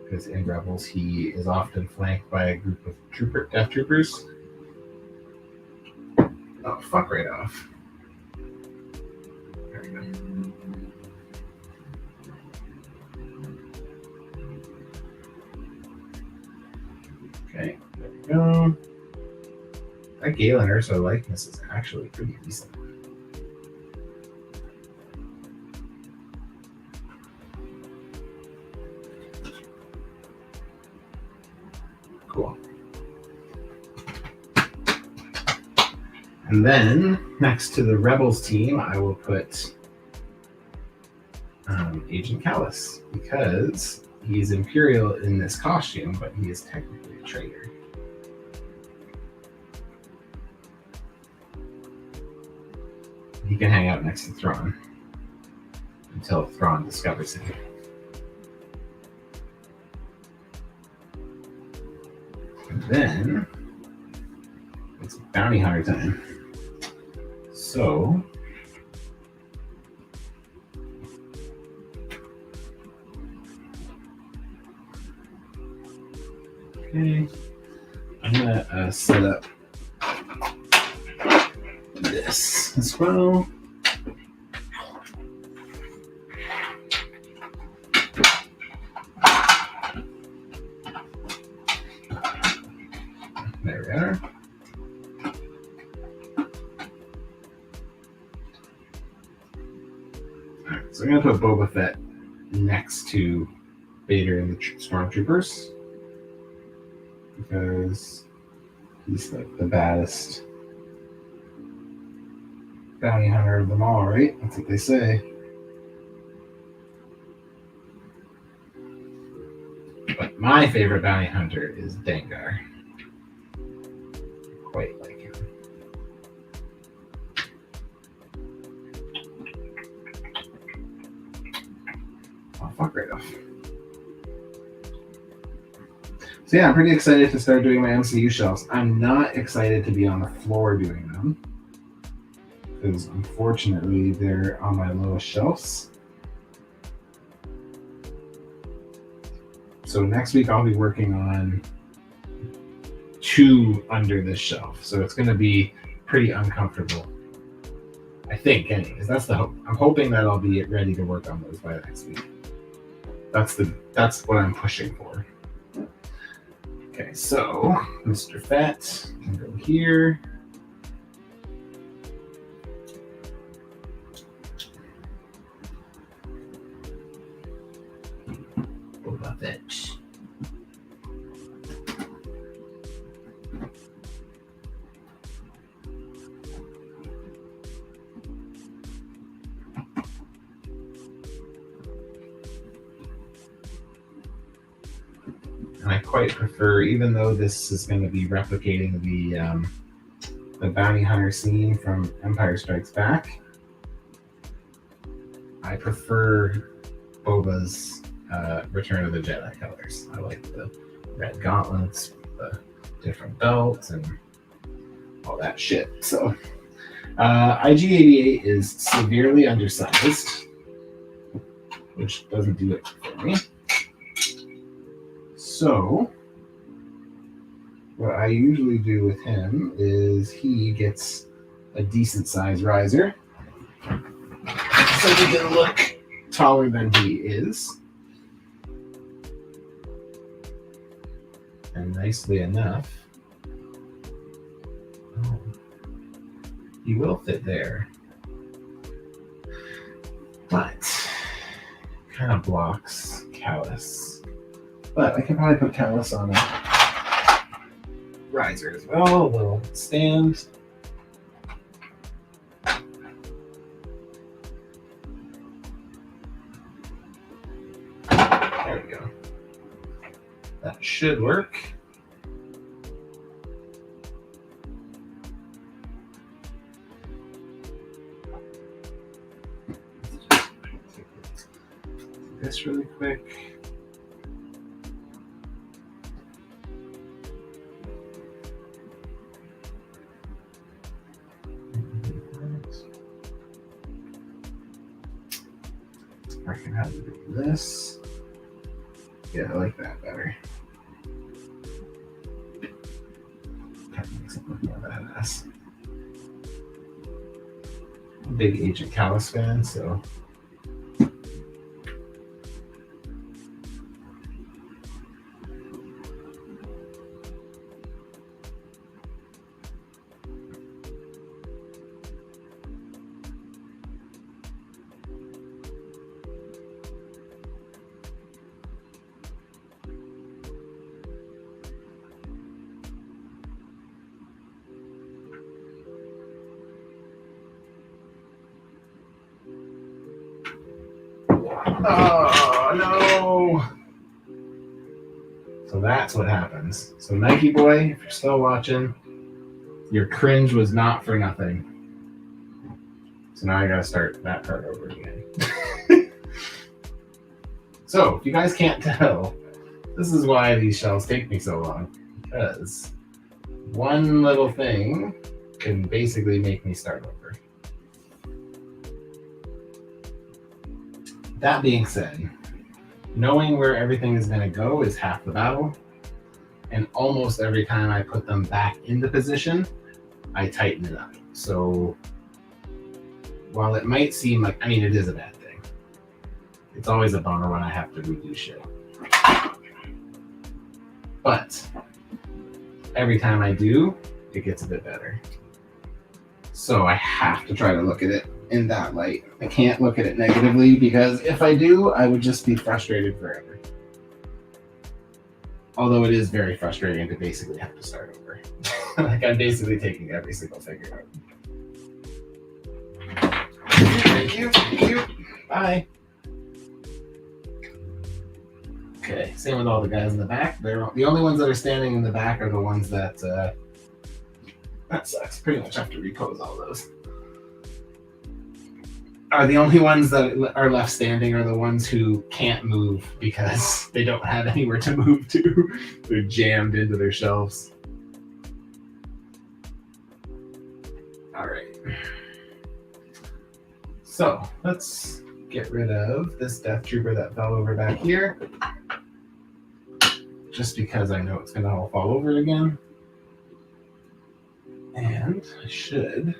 Because in Rebels, he is often flanked by a group of Death Troopers. Oh, fuck right off. There we go. Okay, there we go. That Galen Erso likeness is actually pretty decent. Cool. And then next to the Rebels team, I will put Agent Callus because he's Imperial in this costume, but he is technically a traitor. He can hang out next to Thrawn until Thrawn discovers him. And then it's bounty hunter time. So okay, I'm gonna set up this as well. There we are. Alright, so I'm gonna put Boba Fett next to Vader and the Stormtroopers because he's like the baddest bounty hunter of them all, right? That's what they say. But my favorite bounty hunter is Dengar. Quite like him. Oh, fuck right off. So yeah, I'm pretty excited to start doing my MCU shelves. I'm not excited to be on the floor doing them because unfortunately they're on my lowest shelves. So next week I'll be working on 2 under this shelf. So it's going to be pretty uncomfortable. I think, anyways. That's the hope. I'm hoping that I'll be ready to work on those by next week. That's what I'm pushing for. Okay, so Mr. Fett can go here. Boba Fett. And I quite prefer, even though this is going to be replicating the bounty hunter scene from Empire Strikes Back, I prefer Boba's Return of the Jedi colors. I like the red gauntlets, the different belts, and all that shit. So IG-88 is severely undersized, which doesn't do it for me. So what I usually do with him is he gets a decent size riser so he can look taller than he is. And nicely enough, he will fit there. But kind of blocks Callus. But I can probably put Callus on a riser as well, a little stand. There we go. That should work. This really quick. I can have to do this. Yeah, I like that better. Kind of makes it look more badass. I'm a big Agent Callus fan, so. Oh, no. So that's what happens. So Nike Boy, if you're still watching, your cringe was not for nothing. So now I gotta start that part over again. So if you guys can't tell, this is why these shells take me so long. Because one little thing can basically make me start over. That being said, knowing where everything is going to go is half the battle. And almost every time I put them back into position, I tighten it up. So while it might seem like, I mean, it is a bad thing. It's always a bummer when I have to redo shit. But every time I do, it gets a bit better. So I have to try to look at it in that light. I can't look at it negatively, because if I do, I would just be frustrated forever. Although it is very frustrating to basically have to start over. Like, I'm basically taking every single figure out. Thank you. Bye. Okay, same with all the guys in the back. They're the only ones that are standing in the back are the ones that that sucks. Pretty much have to repose all those. Are the only ones that are left standing are the ones who can't move because they don't have anywhere to move to. They're jammed into their shelves. All right. So let's get rid of this Death Trooper that fell over back here. Just because I know it's going to all fall over again. And I should...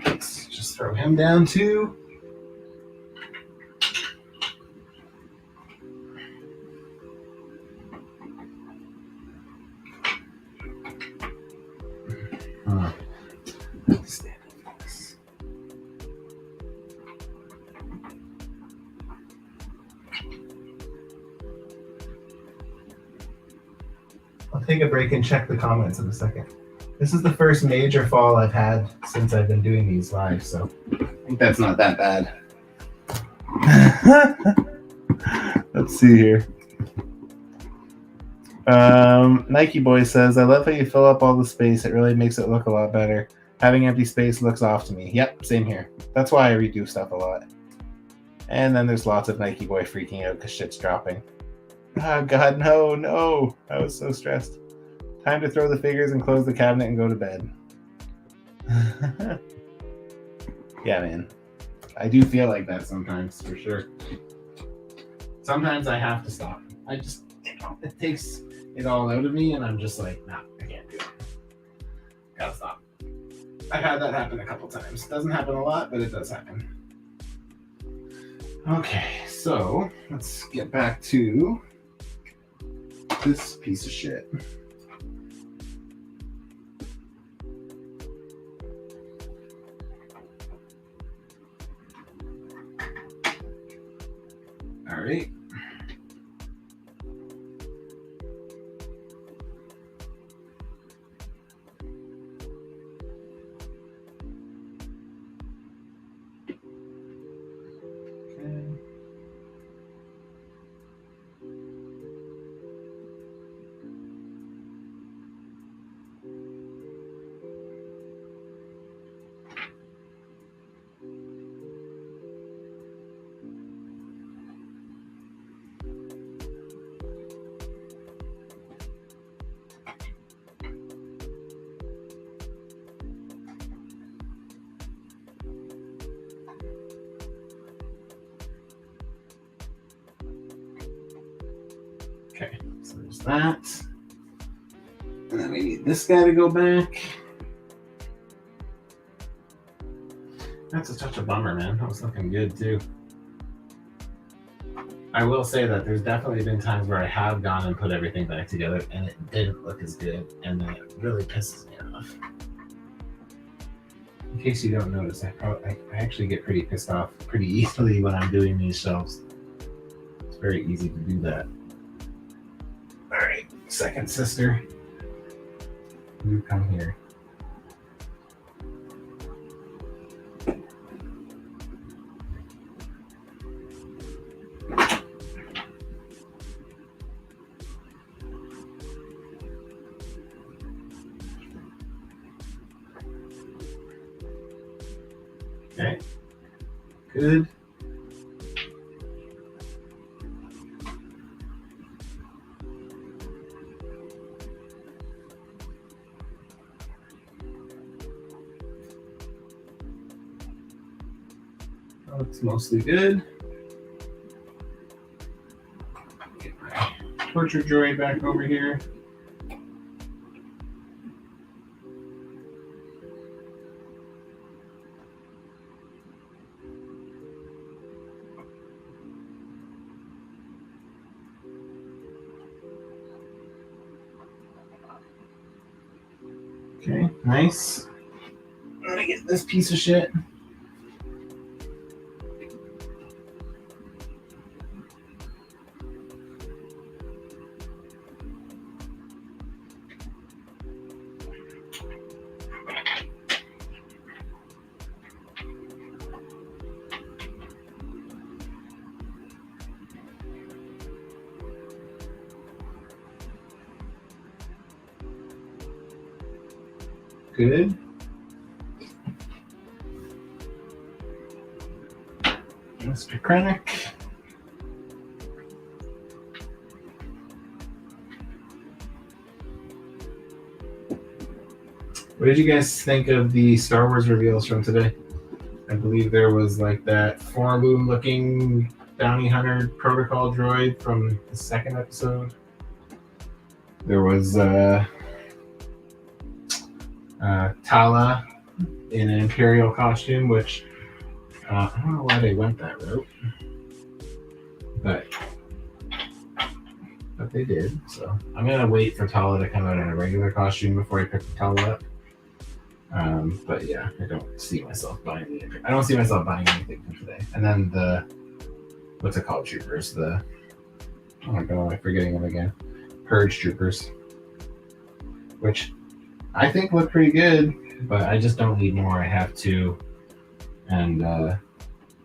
Let's just throw him down too. I'll take a break and check the comments in a second. This is the first major fall I've had since I've been doing these live, so I think that's not that bad. Let's see here. Nike Boy says, I love how you fill up all the space. It really makes it look a lot better. Having empty space looks off to me. Yep, same here. That's why I redo stuff a lot. And then there's lots of Nike Boy freaking out because shit's dropping. Oh god, no. I was so stressed. Time to throw the figures and close the cabinet and go to bed. Yeah, man. I do feel like that sometimes, for sure. Sometimes I have to stop. It takes it all out of me, and I'm just like, nah, I can't do it. Gotta stop. I've had that happen a couple times. Doesn't happen a lot, but it does happen. Okay, so let's get back to this piece of shit. All right. Okay, so there's that. And then we need this guy to go back. That's such a bummer, man. That was looking good too. I will say that there's definitely been times where I have gone and put everything back together and it didn't look as good, and then it really pisses me off. In case you don't notice, I actually get pretty pissed off pretty easily when I'm doing these shelves. It's very easy to do that. All right, second sister, you come here. Okay, good. Looks mostly good. Get my torture droid back over here. Okay, nice. I'm gonna get this piece of shit. Good. Mr. Krennic. What did you guys think of the Star Wars reveals from today? I believe there was like that Forloom looking bounty hunter protocol droid from the second episode. There was Tala in an Imperial costume, which I don't know why they went that route, but they did. So I'm gonna wait for Tala to come out in a regular costume before I pick Tala up. But yeah, I don't see myself buying anything from today. And then the what's it called, troopers? Oh my god, I'm forgetting them again. Purge troopers, which I think look pretty good, but I just don't need more. I have two, and I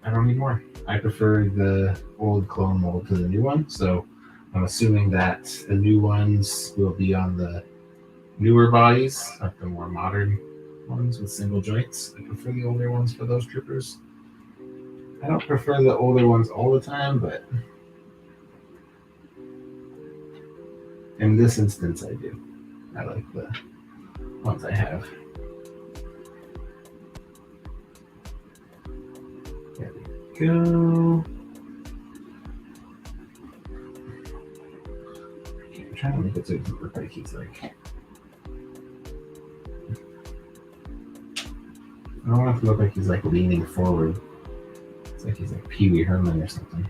don't need more. I prefer the old clone mold to the new one, so I'm assuming that the new ones will be on the newer bodies, like the more modern ones with single joints. I prefer the older ones for those troopers. I don't prefer the older ones all the time, but in this instance, I do. I like the ones I have. There we go. Okay, I'm trying to make it so it doesn't look like he's like. I don't want it to look like he's like leaning forward. It's like he's like Pee Wee Herman or something.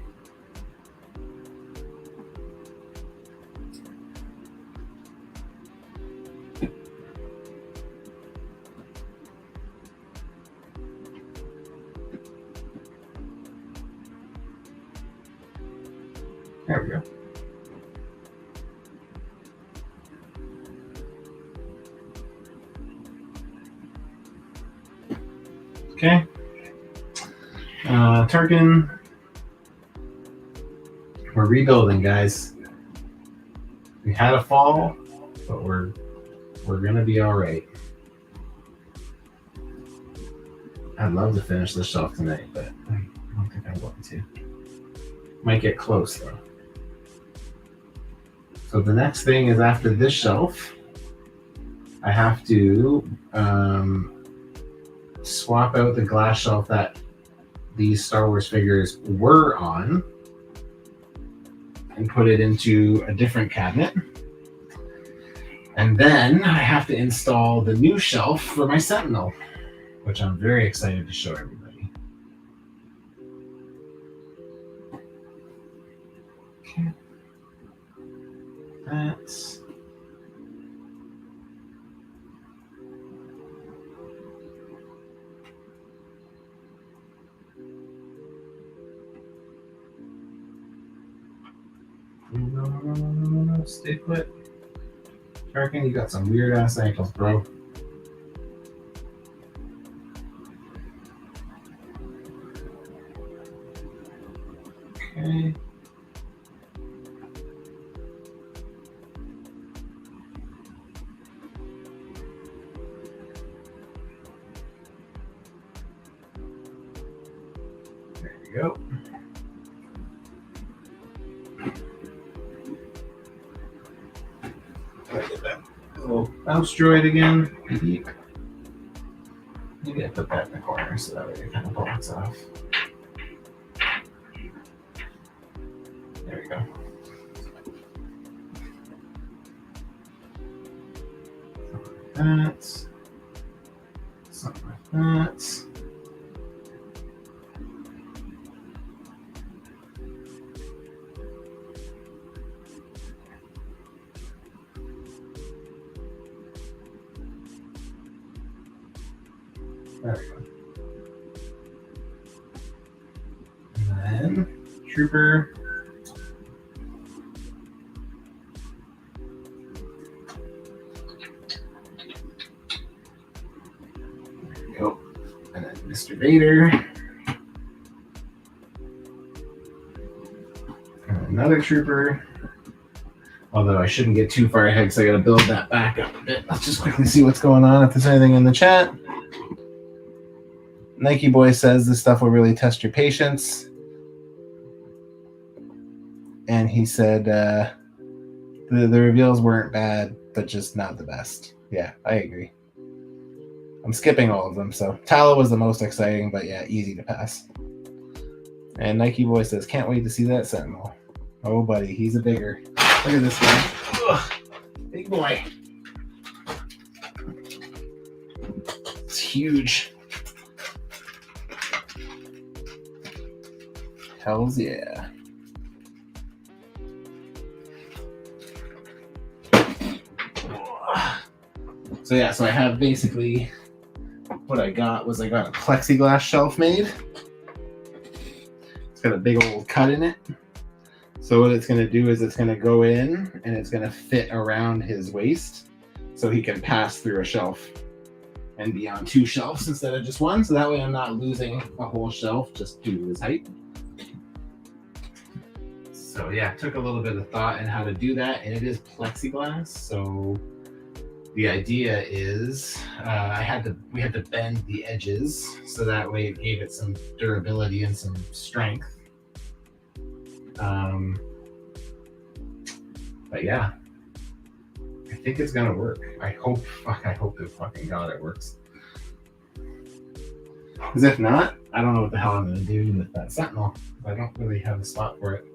There we go. Okay. Tarkin. We're rebuilding, guys. We had a fall, but we're gonna be all right. I'd love to finish this shelf tonight, but I don't think I'm going to. Might get close though. So the next thing is after this shelf, I have to swap out the glass shelf that these Star Wars figures were on and put it into a different cabinet. And then I have to install the new shelf for my Sentinel, which I'm very excited to show everybody. Okay. That's no, stay put. Tarkin, you got some weird ass ankles, bro. Okay. There you go. Little bounce droid again. Maybe I put that in the corner so that way it kind of blocks off. There we go. That. Something like that. There we go. And then trooper. There we go. And then Mr. Vader. And another trooper. Although I shouldn't get too far ahead because I got to build that back up a bit. Let's just quickly see what's going on, if there's anything in the chat. Nike Boy says this stuff will really test your patience. And he said the reveals weren't bad, but just not the best. Yeah, I agree. I'm skipping all of them. So Tala was the most exciting, but yeah, easy to pass. And Nike Boy says, can't wait to see that Sentinel. Oh, buddy, he's a bigger. Look at this guy. Ugh, big boy. It's huge. Hells yeah. So yeah, so I have basically what I got was I got a plexiglass shelf made. It's got a big old cut in it. So what it's going to do is it's going to go in and it's going to fit around his waist so he can pass through a shelf and be on two shelves instead of just one. So that way I'm not losing a whole shelf just due to his height. So yeah, took a little bit of thought in how to do that, and it is plexiglass. So the idea is we had to bend the edges so that way it gave it some durability and some strength. But yeah, I think it's gonna work. I hope to fucking God it works. Because if not, I don't know what the hell I'm gonna do with that Sentinel. I don't really have a spot for it.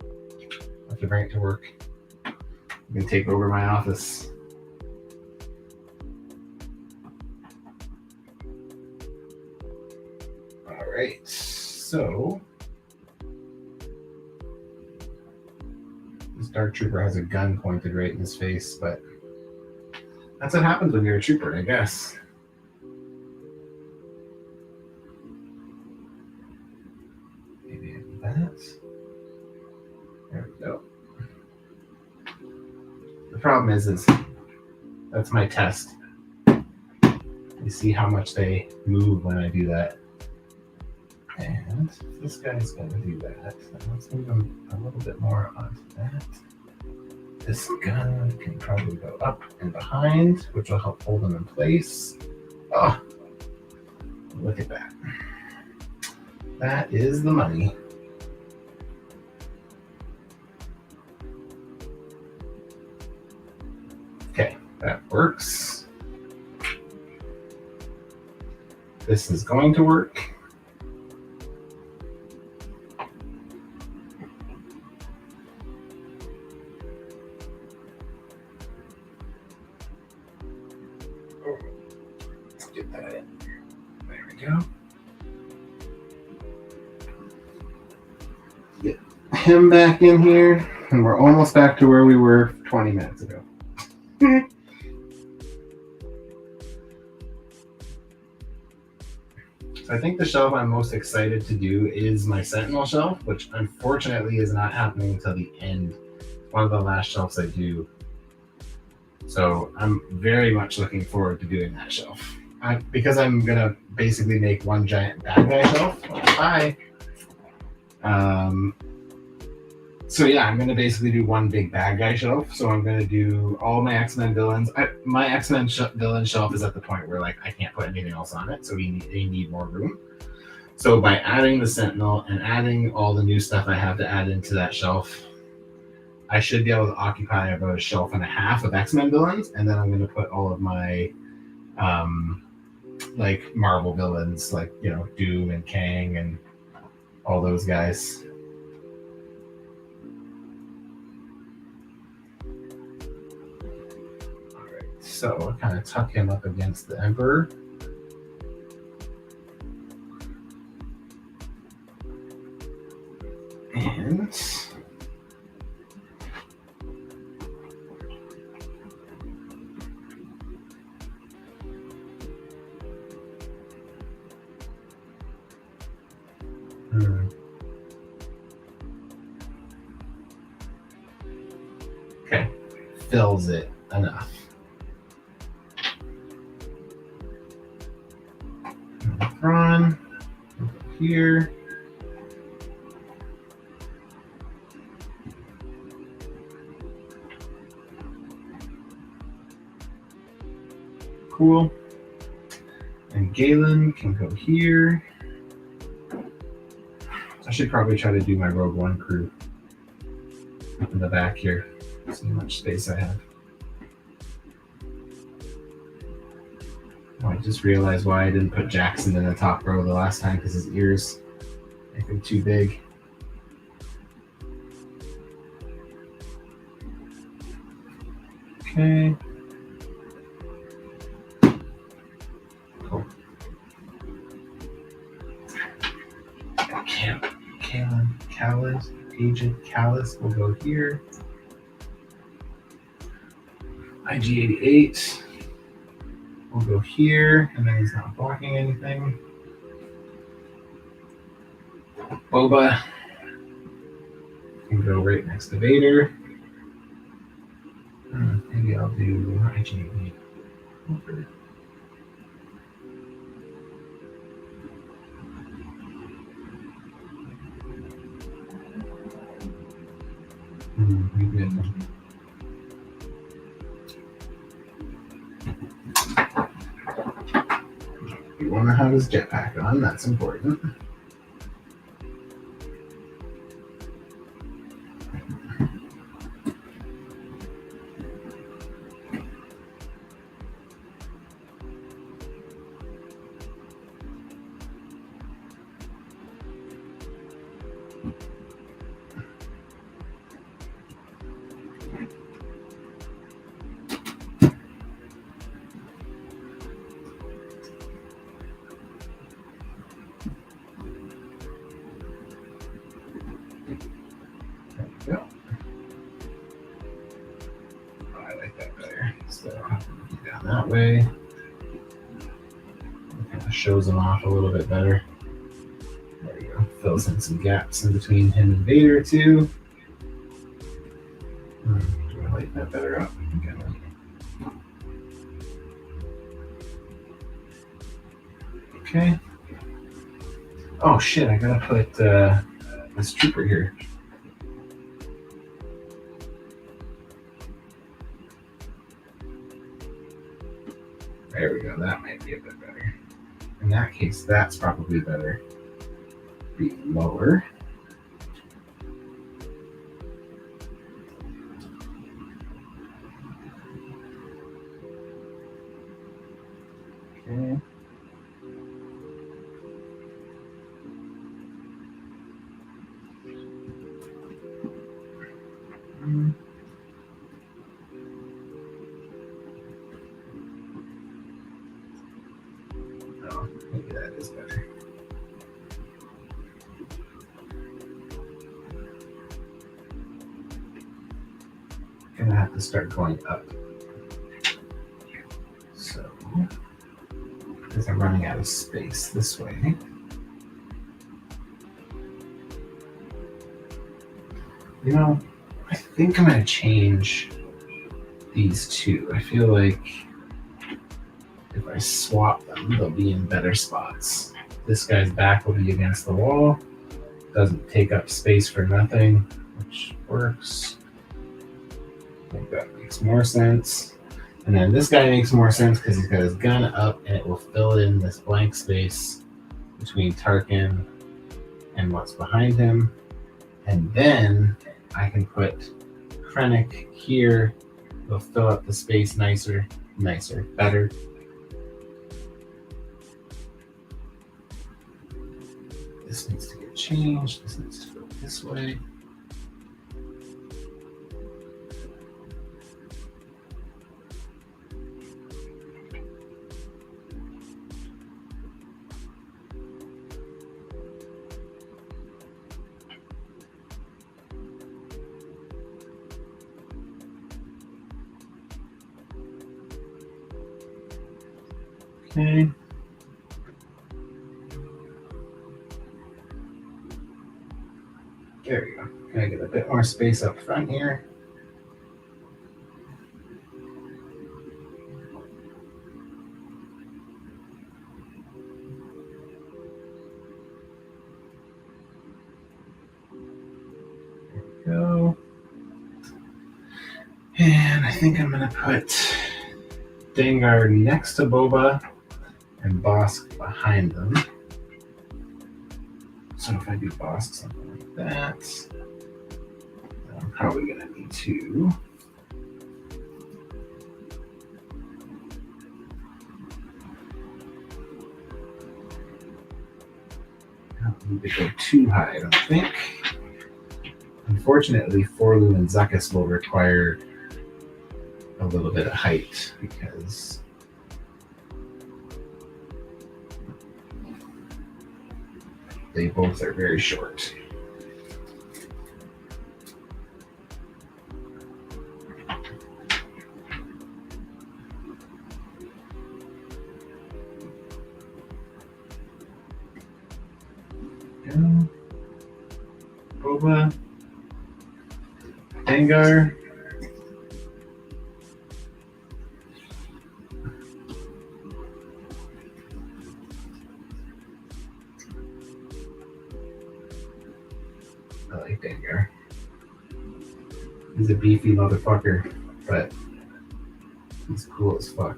I have to bring it to work. I'm gonna take over my office. All right, so this Dark Trooper has a gun pointed right in his face, but that's what happens when you're a trooper, I guess. Maybe that. There we go. The problem is that's my test. You see how much they move when I do that. And this guy's going to do that. Let's move him a little bit more onto that. This gun can probably go up and behind, which will help hold him in place. Oh, look at that. That is the money. Okay, that works. This is going to work. Let's get that in. There we go. Get him back in here, and we're almost back to where we were 20 minutes ago. So I think the shelf I'm most excited to do is my Sentinel shelf, which unfortunately is not happening until the end. One of the last shelves I do. So I'm very much looking forward to doing that shelf. Because I'm going to basically make one giant bad guy shelf. Bye. So yeah, I'm going to basically do one big bad guy shelf. So I'm going to do all my X-Men villains. My X-Men villain shelf is at the point where like I can't put anything else on it. So they need more room. So by adding the Sentinel and adding all the new stuff I have to add into that shelf, I should be able to occupy about a shelf and a half of X-Men villains. And then I'm going to put all of my like Marvel villains, like, you know, Doom and Kang and all those guys. So I'll kind of tuck him up against the Emperor. And okay, fills it enough. Run here. Cool. And Galen can go here. I should probably try to do my Rogue One crew up in the back here. See how much space I have. Oh, I just realized why I didn't put Jackson in the top row the last time, because his ears make him too big. Okay. Cool. Agent Callus will go here. IG-88 will go here, and then he's not blocking anything. Boba can go right next to Vader. Maybe I'll do IG-88 over. Maybe you want to have his jetpack on, that's important. That way, it kind of shows him off a little bit better. There you go. Fills in some gaps in between him and Vader too. Do I light that better up? Okay. Oh shit! I gotta put this trooper here. There we go, that might be a bit better. In that case, that's probably better. Be lower. Okay. Oh, maybe that is better. Gonna have to start going up. So, because I'm running out of space this way. You know, I think I'm gonna change these two. I feel like if I swap them, they'll be in better spots. This guy's back will be against the wall. Doesn't take up space for nothing, which works. I think that makes more sense. And then this guy makes more sense because he's got his gun up and it will fill in this blank space between Tarkin and what's behind him. And then I can put Krennic here. It'll fill up the space nicer, better. This needs to get changed. This needs to go this way. Okay. There we go. Gonna get a bit more space up front here. Go. And I think I'm gonna put Dengar next to Boba and Bosk behind them. So if I do Bosk something like that, I'm probably gonna need to need to go too high, I don't think. Unfortunately, Forlu and Zuckuss will require a little bit of height because they both are very short. Go. Boba. Dengar. I like Dengar. He's a beefy motherfucker, but he's cool as fuck.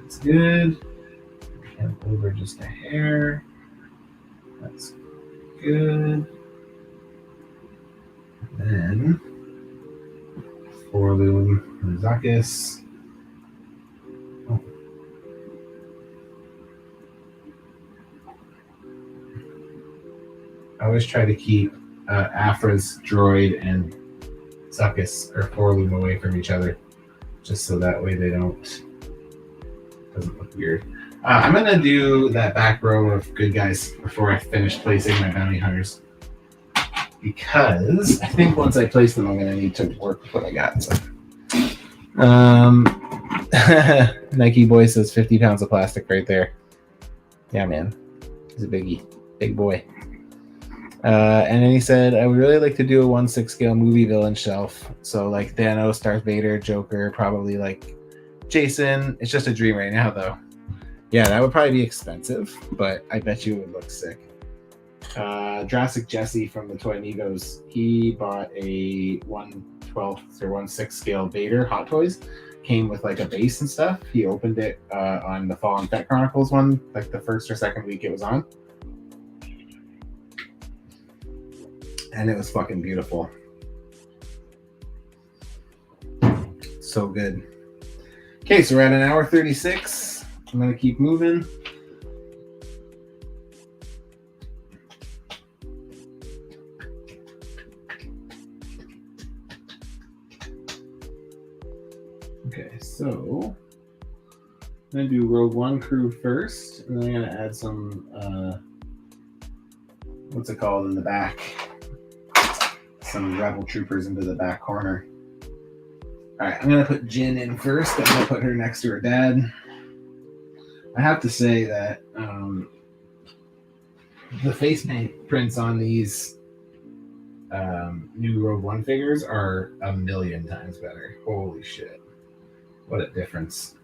That's good. And over just a hair. That's good. Then Forlu and Zuckuss. Oh. I always try to keep Afra's droid and Zuckuss or Forlu away from each other, just so that way they doesn't look weird. I'm gonna do that back row of good guys before I finish placing my bounty hunters, because I think once I place them, I'm gonna need to work with what I got. So. Nike boy says 50 pounds of plastic right there. Yeah, man, he's a biggie, big boy. And then he said, I would really like to do a 1/6 scale movie villain shelf. So like Thanos, Darth Vader, Joker, probably like Jason. It's just a dream right now, though. Yeah, that would probably be expensive, but I bet you it would look sick. Jurassic Jesse from the Toy Amigos, he bought a 1/12 or 1/6 scale Vader Hot Toys. Came with like a base and stuff. He opened it on the Fallen Pet Chronicles one, like the first or second week it was on. And it was fucking beautiful. So good. Okay, so we're at 1:36. I'm gonna keep moving. Okay, so I'm gonna do Rogue One crew first, and then I'm gonna add some what's it called in the back? Some rebel troopers into the back corner. All right, I'm gonna put Jin in first. I'm gonna put her next to her dad. I have to say that the face paint prints on these new Rogue One figures are 1,000,000 times better. Holy shit. What a difference.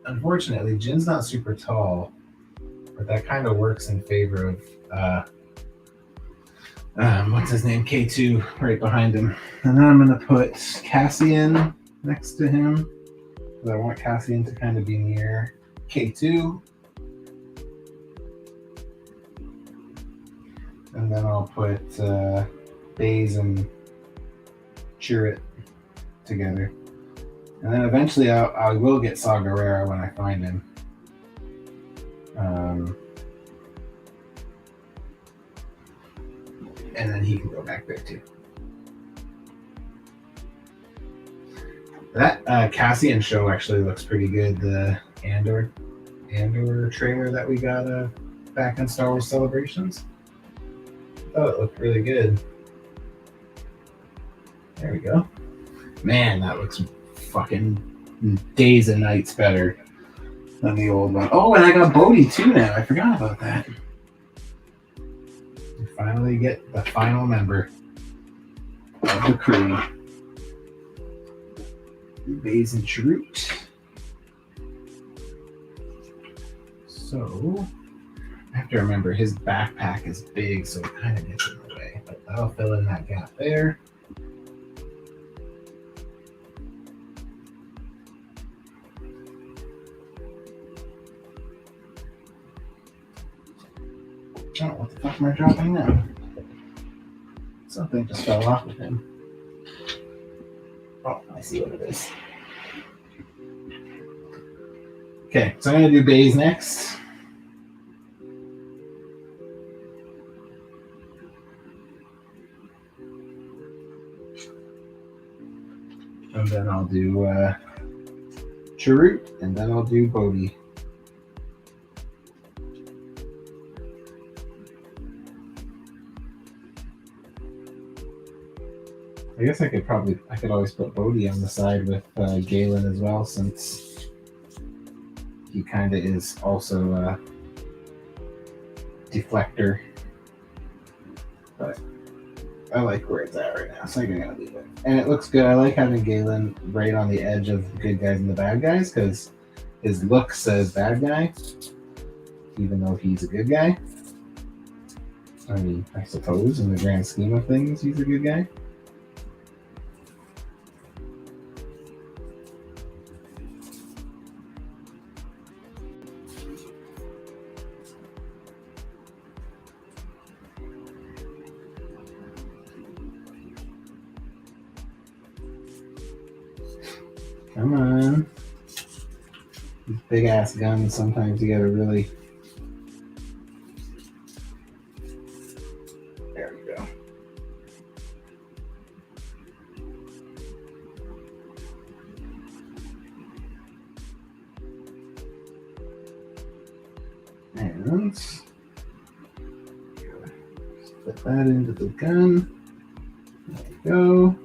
Unfortunately, Jin's not super tall, but that kind of works in favor of what's his name? K2 right behind him. And then I'm going to put Cassian next to him, because I want Cassian to kind of be near K2. And then I'll put Baze and Chirrut together. And then eventually I will get Saw Gerrera when I find him. And then he can go back there too. That Cassian show actually looks pretty good, the Andor. Andor trailer that we got back in Star Wars Celebrations. Oh, it looked really good. There we go. Man, that looks fucking days and nights better than the old one. Oh, and I got Bodhi too now. I forgot about that. We finally get the final member of the crew. Baze and Chirrut. So, I have to remember his backpack is big, so it kind of gets in the way. But that'll fill in that gap there. Oh, what the fuck am I dropping now? Something just fell off of him. Oh, I see what it is. Okay, so I'm going to do Baze next. And then I'll do Chirrut, and then I'll do Bodhi. I guess I could always put Bodhi on the side with Galen as well, since he kind of is also a deflector. But I like where it's at right now, so I'm gonna leave it. And it looks good. I like having Galen right on the edge of the good guys and the bad guys, because his look says bad guy, even though he's a good guy. I mean, I suppose in the grand scheme of things, he's a good guy. Come on. These big ass guns, sometimes you gotta really. There we go. And put that into the gun. There we go.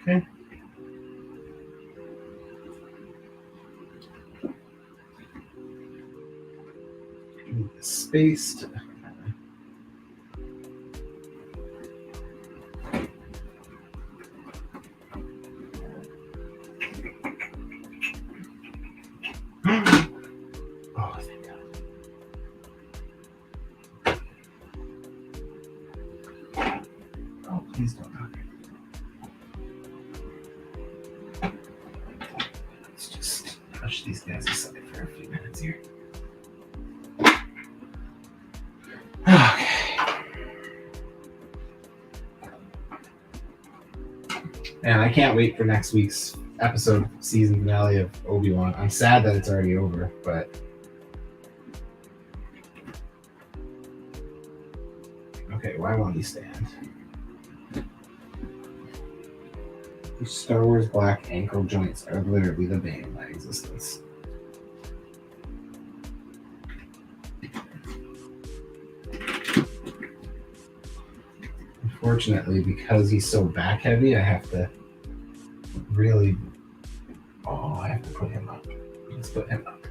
Okay. Spaced. Oh, thank God. Oh, please don't knock it. Let's just push these guys aside for a few minutes here. Okay. And I can't wait for next week's episode, season finale of Obi-Wan. I'm sad that it's already over, but okay, why won't he stand? These Star Wars black ankle joints are literally the bane of my existence. Unfortunately, because he's so back heavy, I have to really. Oh, I have to put him up. Let's put him up.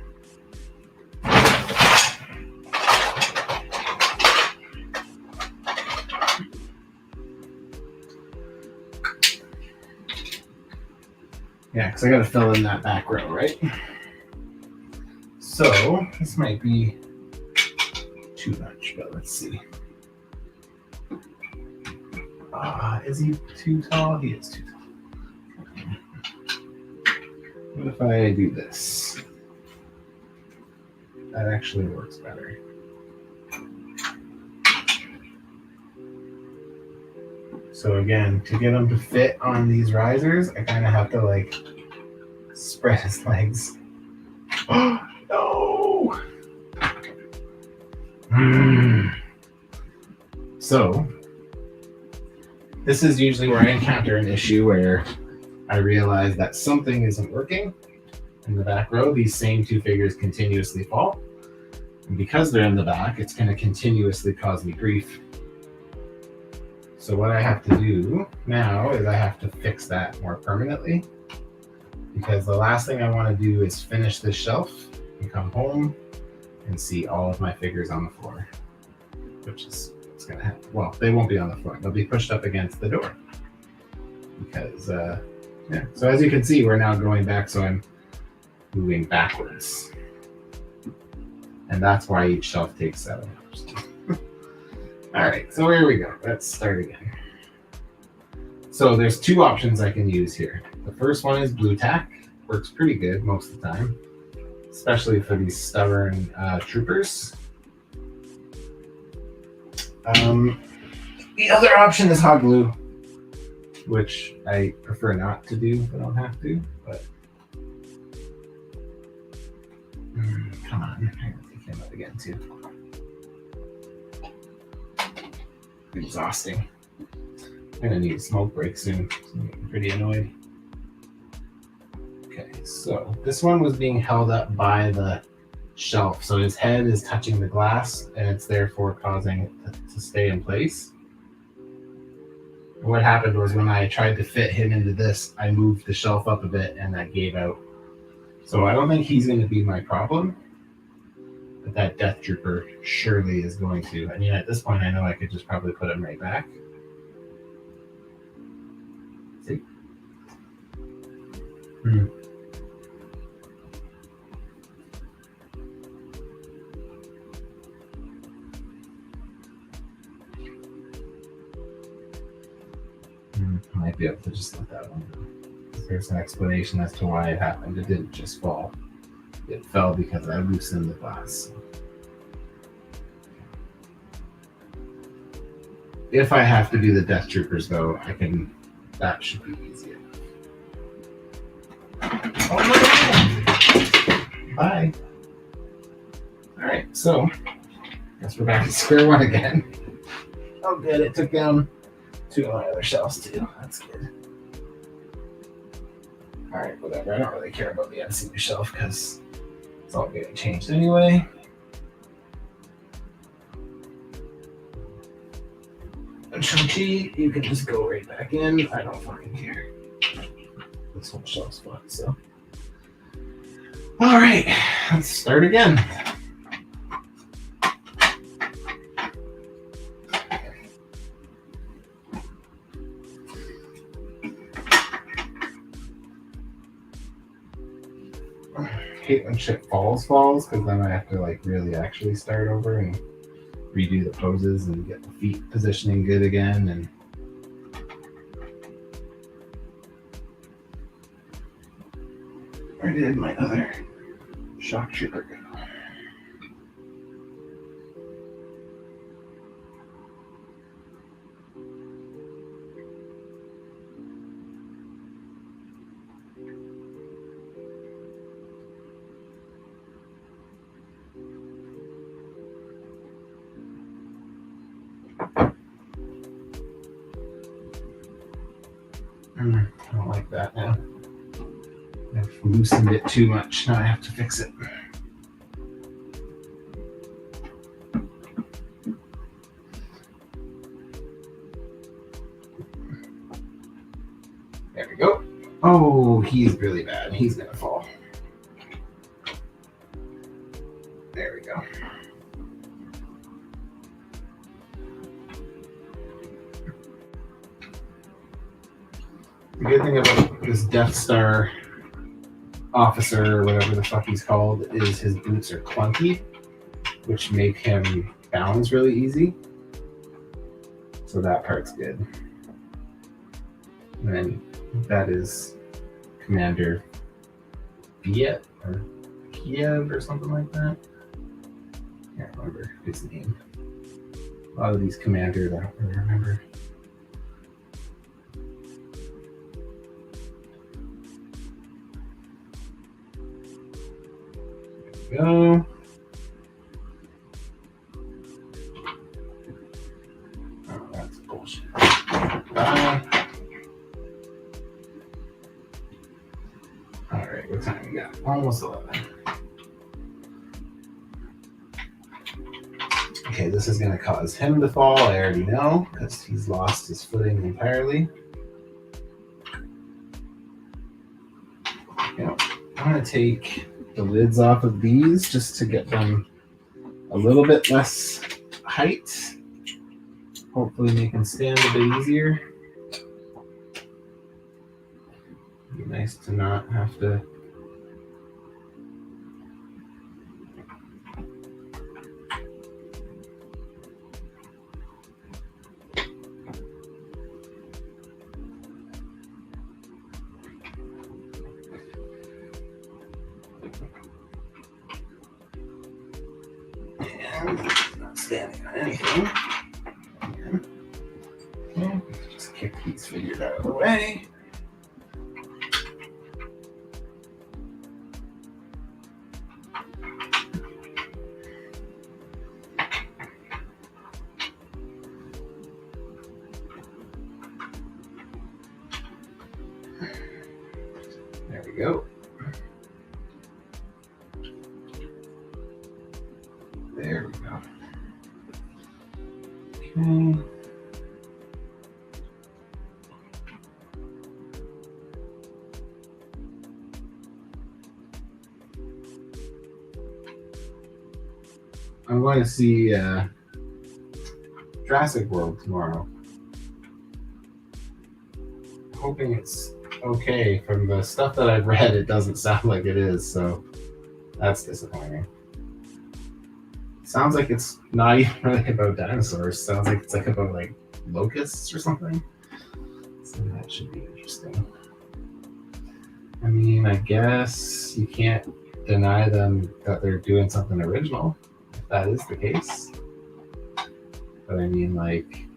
Yeah, because I got to fill in that back row, right? So this might be too much, but let's see. Is he too tall? He is too tall. What if I do this? That actually works better. So again, to get them to fit on these risers, I kind of have to like spread his legs. Oh, no! So, this is usually where I encounter an issue where I realize that something isn't working. In the back row, these same two figures continuously fall. And because they're in the back, it's going to continuously cause me grief. So what I have to do now is I have to fix that more permanently, because the last thing I want to do is finish this shelf and come home and see all of my figures on the floor, which is what's going to happen. Well, they won't be on the floor. They'll be pushed up against the door because, yeah. So as you can see, we're now going back. So I'm moving backwards. And that's why each shelf takes 7 hours. All right, so here we go. Let's start again. So there's 2 options I can use here. The first one is blue tack. Works pretty good most of the time, especially for these stubborn troopers. The other option is hot glue, which I prefer not to do if I don't have to, but come on, I gotta take him up again too. Exhausting. I'm gonna need a smoke break soon. I'm getting pretty annoyed. Okay, so this one was being held up by the shelf, so his head is touching the glass and it's therefore causing it to stay in place. What happened was when I tried to fit him into this, I moved the shelf up a bit and that gave out. So I don't think he's going to be my problem, but that Death Trooper surely is going to. I mean, at this point, I know I could just probably put him right back. See? I might be able to just let that one go. There's an explanation as to why it happened. It didn't just fall. It fell because I loosened the glass. If I have to do the Death Troopers though, I can, that should be easy enough. Oh no! Bye. Alright, so guess we're back to square one again. Oh good, it took down 2 of my other shelves too. That's good. Alright, whatever. I don't really care about the MCU shelf because it's all getting changed anyway. And Shang-Chi, you can just go right back in. I don't fucking care. This whole shelf's fucked, so. Alright, let's start again. I hate when shit falls, because then I have to like really actually start over and redo the poses and get the feet positioning good again. And where did my other shock trooper go? I don't like that now. I've loosened it too much. Now I have to fix it. There we go. Oh, he's really bad. He's gonna fall. There we go. The good thing about this Death Star officer, or whatever the fuck he's called, is his boots are clunky, which make him balance really easy. So that part's good. And then that is Commander Viet or Kiev or something like that. I can't remember his name. A lot of these commanders I don't really remember. we go. Oh, that's bullshit. All right, what time we got? Almost 11. Okay, this is going to cause him to fall. I already know because he's lost his footing entirely. Yeah, I'm going to take the lids off of these just to get them a little bit less height. Hopefully make them stand a bit easier. Be nice to not have to. And not standing on anything. Okay, just kick these figures out of the way. There we go. There we go. Okay. I'm going to see Jurassic World tomorrow. Hoping it's okay. From the stuff that I've read, it doesn't sound like it is, so that's disappointing. Sounds like it's not even really about dinosaurs. Sounds like it's like about like locusts or something. So that should be interesting. I mean, I guess you can't deny them that they're doing something original, if that is the case. But I mean, like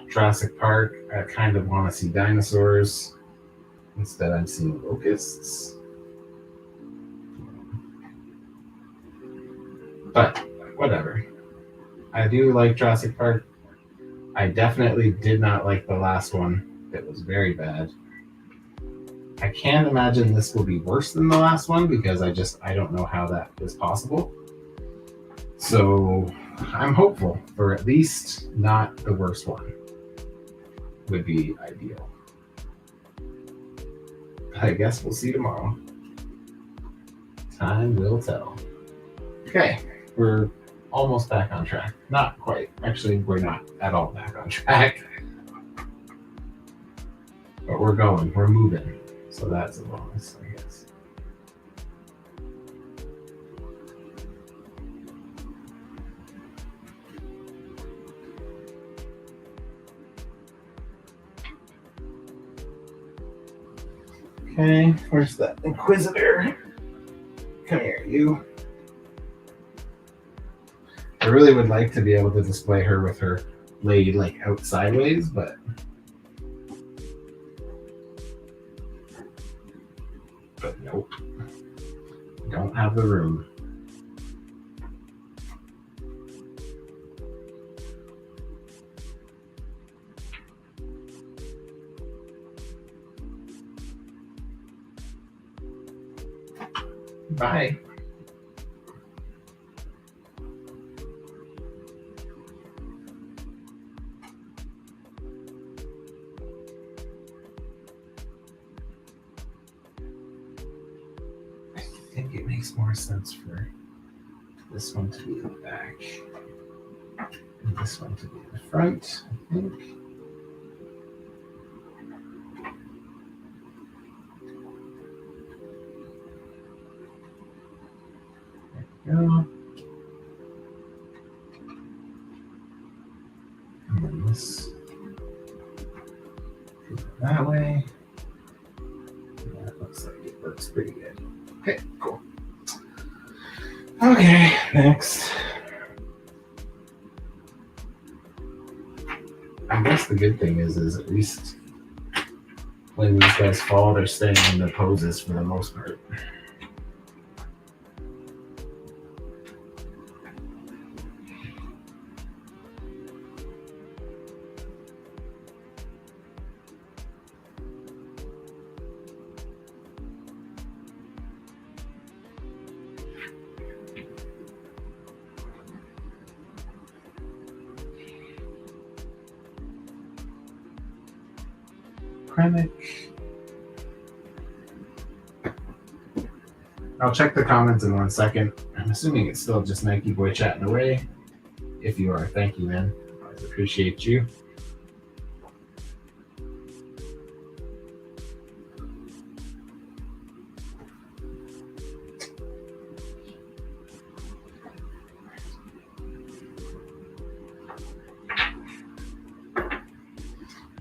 Jurassic Park, I kind of want to see dinosaurs. Instead, I'm seeing locusts. But whatever. I do like Jurassic Park. I definitely did not like the last one. It was very bad. I can't imagine this will be worse than the last one because I don't know how that is possible. So I'm hopeful for at least not the worst one. Would be ideal. I guess we'll see tomorrow. Time will tell. Okay, we're almost back on track. Not quite. Actually, we're not at all back on track. But we're going. We're moving. So that's a bonus, I guess. Okay, where's that Inquisitor? Come here, you. I really would like to be able to display her with her laid like out sideways, but nope. Don't have the room. Bye. I think it makes more sense for this one to be in the back and this one to be in the front, I think. There we go. And then this that way. That looks like it works pretty good. Okay, cool. Okay, next. I guess the good thing is at least when these guys fall, they're staying in their poses for the most part. Krennic. I'll check the comments in 1 second. I'm assuming it's still just Nike Boy chatting away. If you are, thank you, man. I always appreciate you.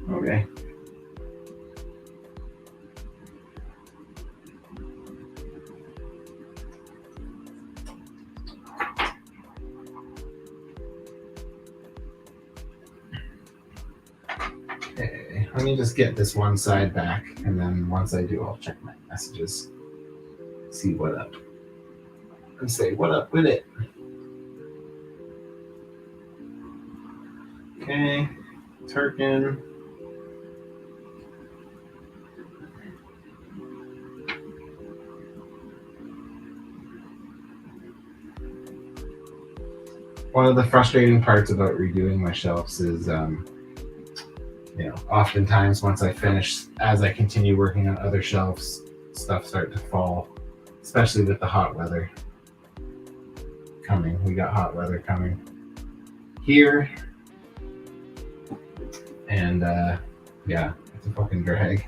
Okay. Okay, let me just get this one side back, and then once I do, I'll check my messages, see what up, and say what up with it. Okay, Turkin. One of the frustrating parts about redoing my shelves is, oftentimes once I finish, as I continue working on other shelves, stuff starts to fall, especially with the hot weather coming. We got hot weather coming here, and it's a fucking drag.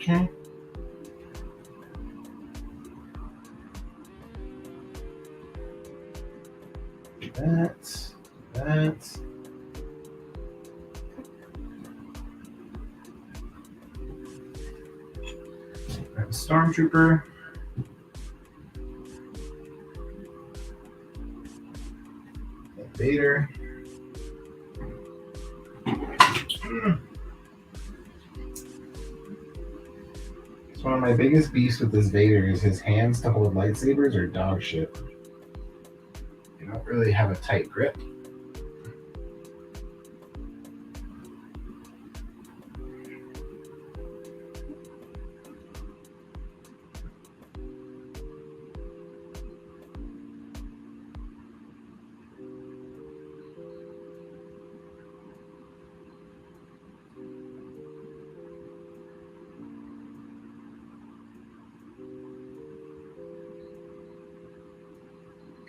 Okay. That. Stormtrooper. Vader. So one of my biggest beefs with this Vader is his hands to hold lightsabers are dog shit. They don't really have a tight grip.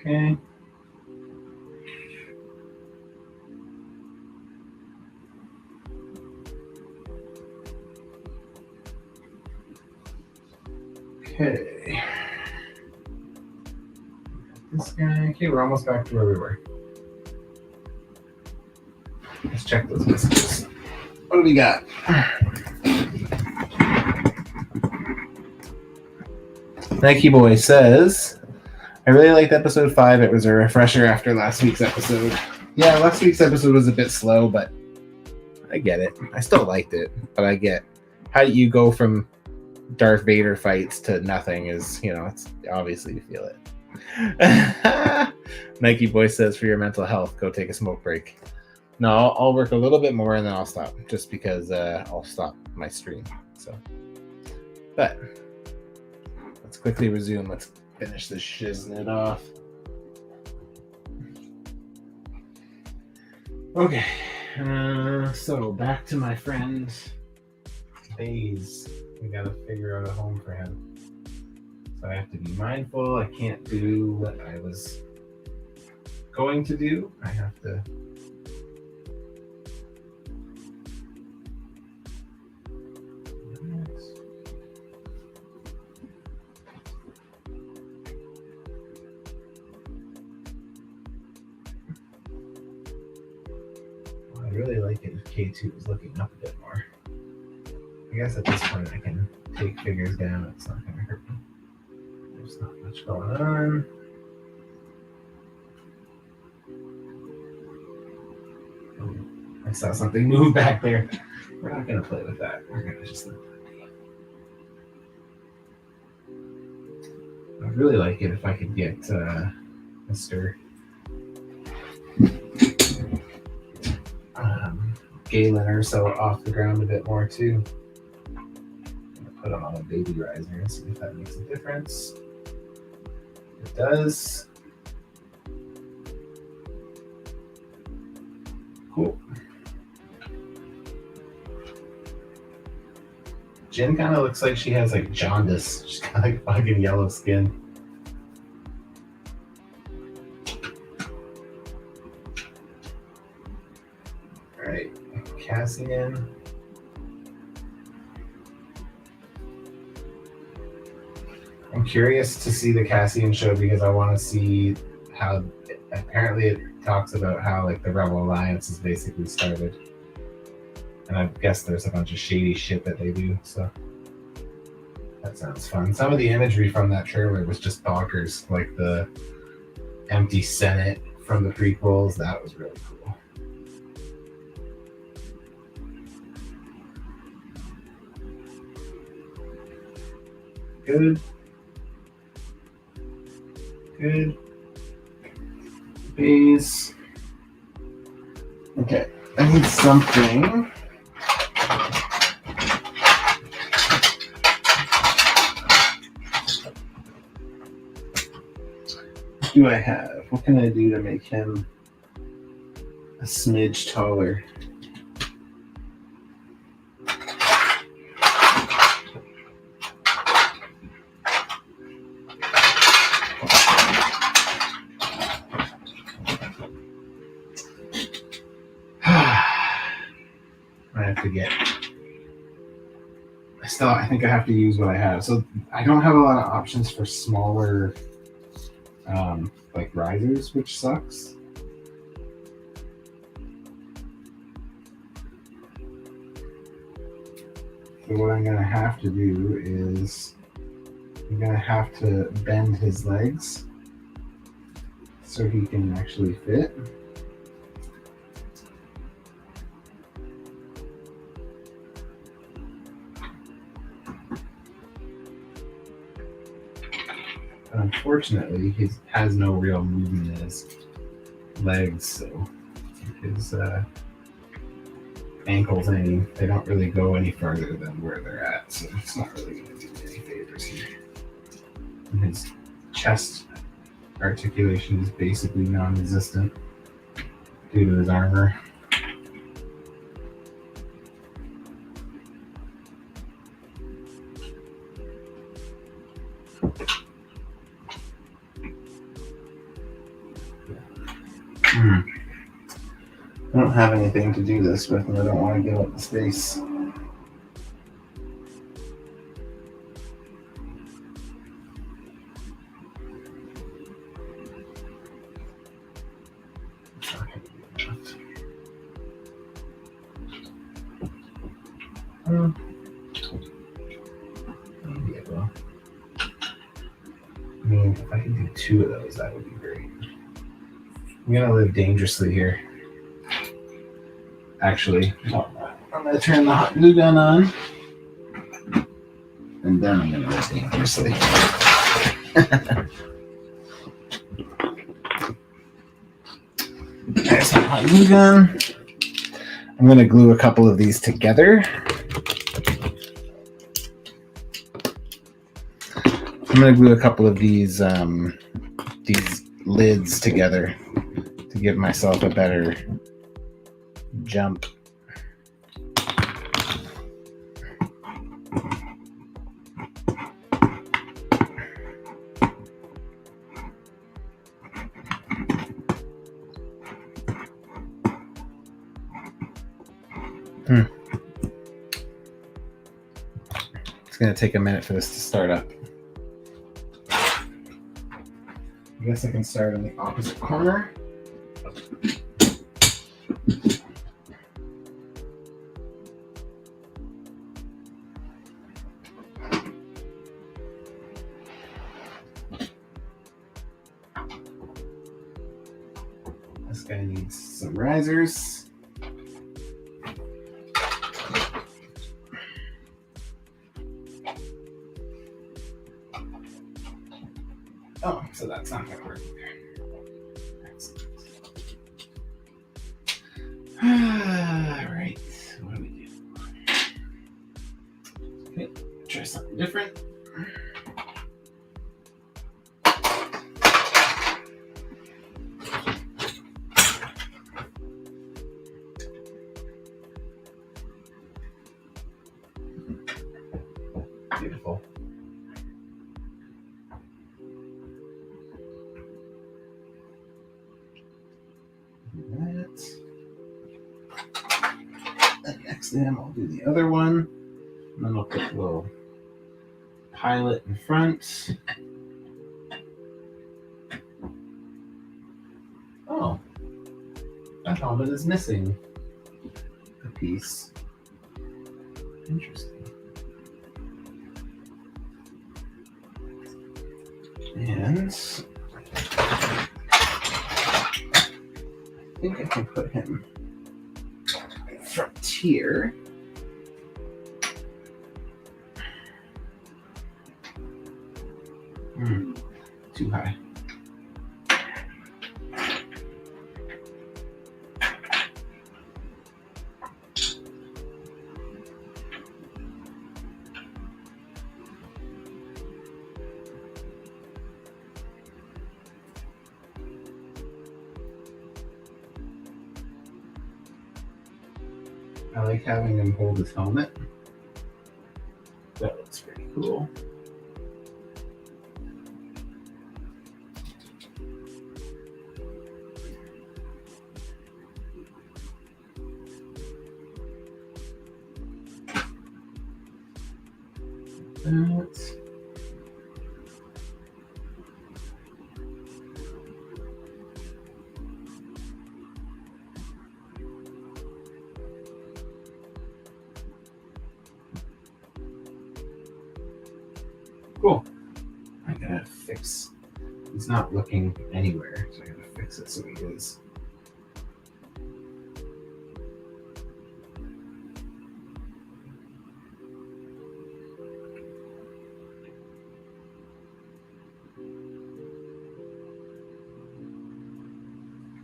Okay. Okay. This guy. Okay, we're almost back to where we were. Let's check those messages. What do we got? Nike Boy says, I really liked episode 5. It was a refresher after last week's episode. Yeah, last week's episode was a bit slow, but I get it. I still liked it, but I get how you go from Darth Vader fights to nothing is, it's obviously you feel it. Nike Boy says, for your mental health, go take a smoke break. No, I'll work a little bit more and then I'll stop, just because I'll stop my stream. So, but let's quickly resume. Let's finish this shiznit off. Okay, so back to my friend Baze. We gotta figure out a home for him. So I have to be mindful. I can't do what I was going to do. I have to I really like it if K2 is looking up a bit more. I guess at this point I can take figures down. It's not going to hurt me. There's not much going on. Oh, I saw something move back there. We're not going to play with that. We're going to just let that be. I'd really like it if I could get Mr. scaling her so off the ground a bit more too. Put them on a baby riser and see if that makes a difference. It does. Cool. Jen kind of looks like she has like jaundice. She's got like fucking yellow skin. All right, Cassian. I'm curious to see the Cassian show because I want to see how. Apparently, it talks about how like the Rebel Alliance is basically started, and I guess there's a bunch of shady shit that they do. So that sounds fun. Some of the imagery from that trailer was just bonkers, like the empty Senate from the prequels. That was really cool. Good. Good. Base. Okay, I need something. What do I have? What can I do to make him a smidge taller? I think I have to use what I have. So I don't have a lot of options for smaller like risers, which sucks. So what I'm gonna have to do is I'm gonna have to bend his legs so he can actually fit. Unfortunately, he has no real movement in his legs, so his ankles, they don't really go any further than where they're at, so it's not really going to do any favors here. And his chest articulation is basically non-existent due to his armor. I don't have anything to do this with, and I don't want to give up the space. I mean, if I could do 2 of those, that would be great. I'm gonna live dangerously here. Actually, I'm gonna turn the hot glue gun on, and then I'm gonna live dangerously. There's my hot glue gun. I'm gonna glue a couple of these together. I'm gonna glue a couple of these lids together to give myself a better jump. It's gonna take a minute for this to start up. I guess I can start in the opposite corner. This guy needs some risers. Oh, so that's not gonna work either. Excellent. All right. something different. Beautiful. And next then I'll do the other one. And then I'll put a little pilot in front. Oh, that helmet is missing a piece. Interesting. And I think I can put him in front here. Too high. I like having him hold his helmet. That looks pretty cool. That. Cool. I gotta fix. He's not looking anywhere, so I gotta fix it so he is.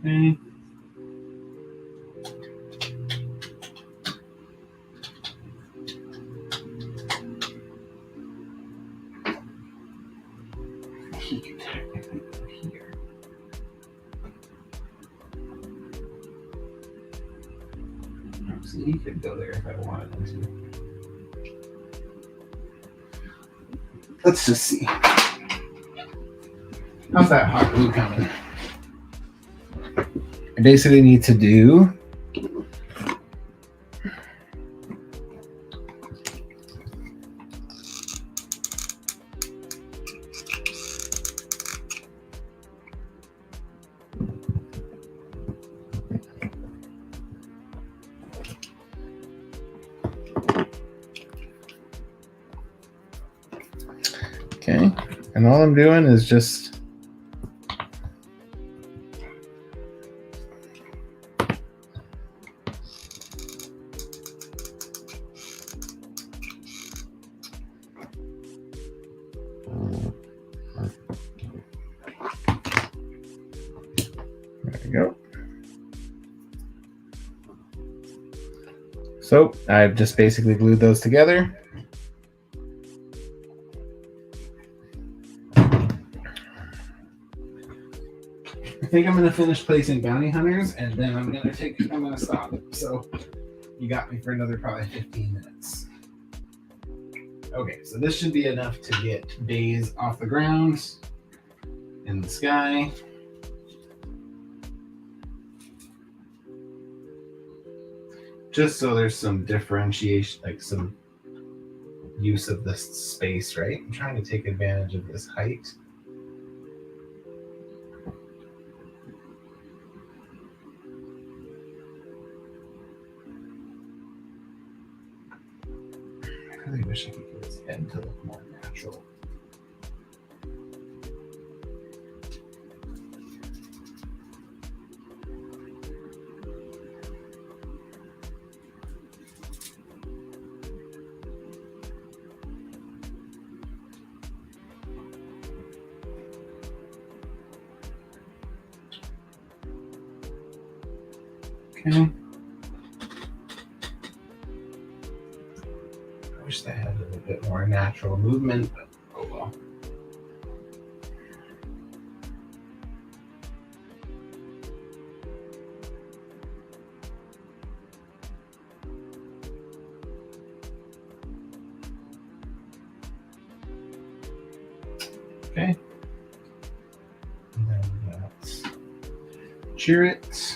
Okay. He could technically go here. So he could go there if I wanted him to. Let's just see. How's that hot glue coming? I basically need to do okay, and all I'm doing is just there we go. So I've just basically glued those together. I think I'm gonna finish placing bounty hunters, and then I'm gonna stop. So you got me for another probably 15 minutes. Okay, so this should be enough to get bays off the ground in the sky. Just so there's some differentiation, like some use of this space, right? I'm trying to take advantage of this height. I really wish I could get his head to look more natural. Okay. I wish that had a little bit bit more natural movement, but oh well. Okay. And then we got Cheer It.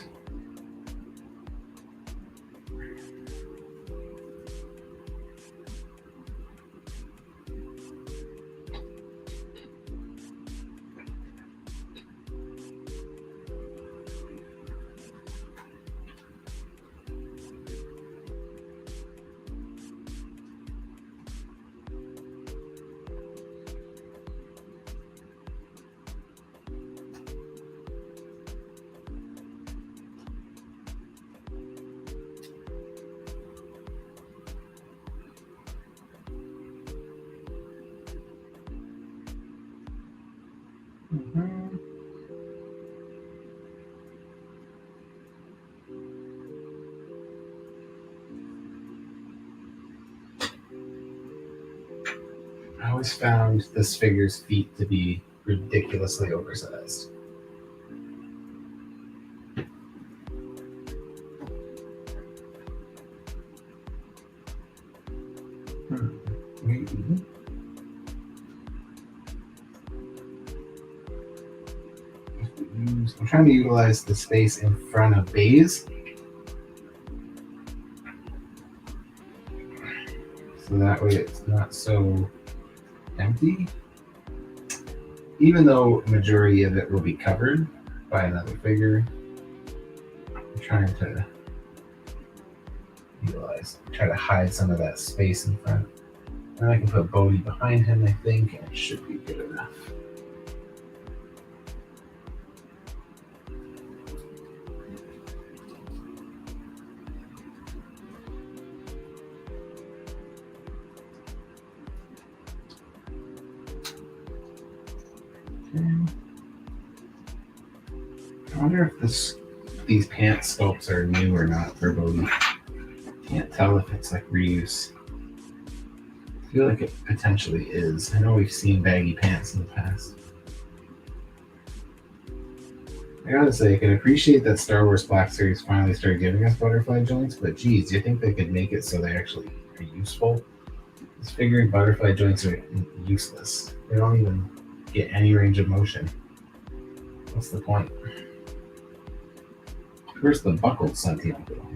Mm-hmm. I always found this figure's feet to be ridiculously oversized. Maybe. I'm trying to utilize the space in front of bays, so that way it's not so empty, even though a majority of it will be covered by another figure. I'm trying to try to hide some of that space in front. And I can put Bodhi behind him, I think, and it should be good enough. Okay. I wonder if these pants sculpts are new or not for Bodhi. Can't tell if it's like reuse. I feel like it potentially is. I know we've seen baggy pants in the past. I gotta say, I can appreciate that Star Wars Black Series finally started giving us butterfly joints, but geez, do you think they could make it so they actually are useful? This figuring butterfly joints are useless. They don't even get any range of motion. What's the point? Where's the buckled Santiago?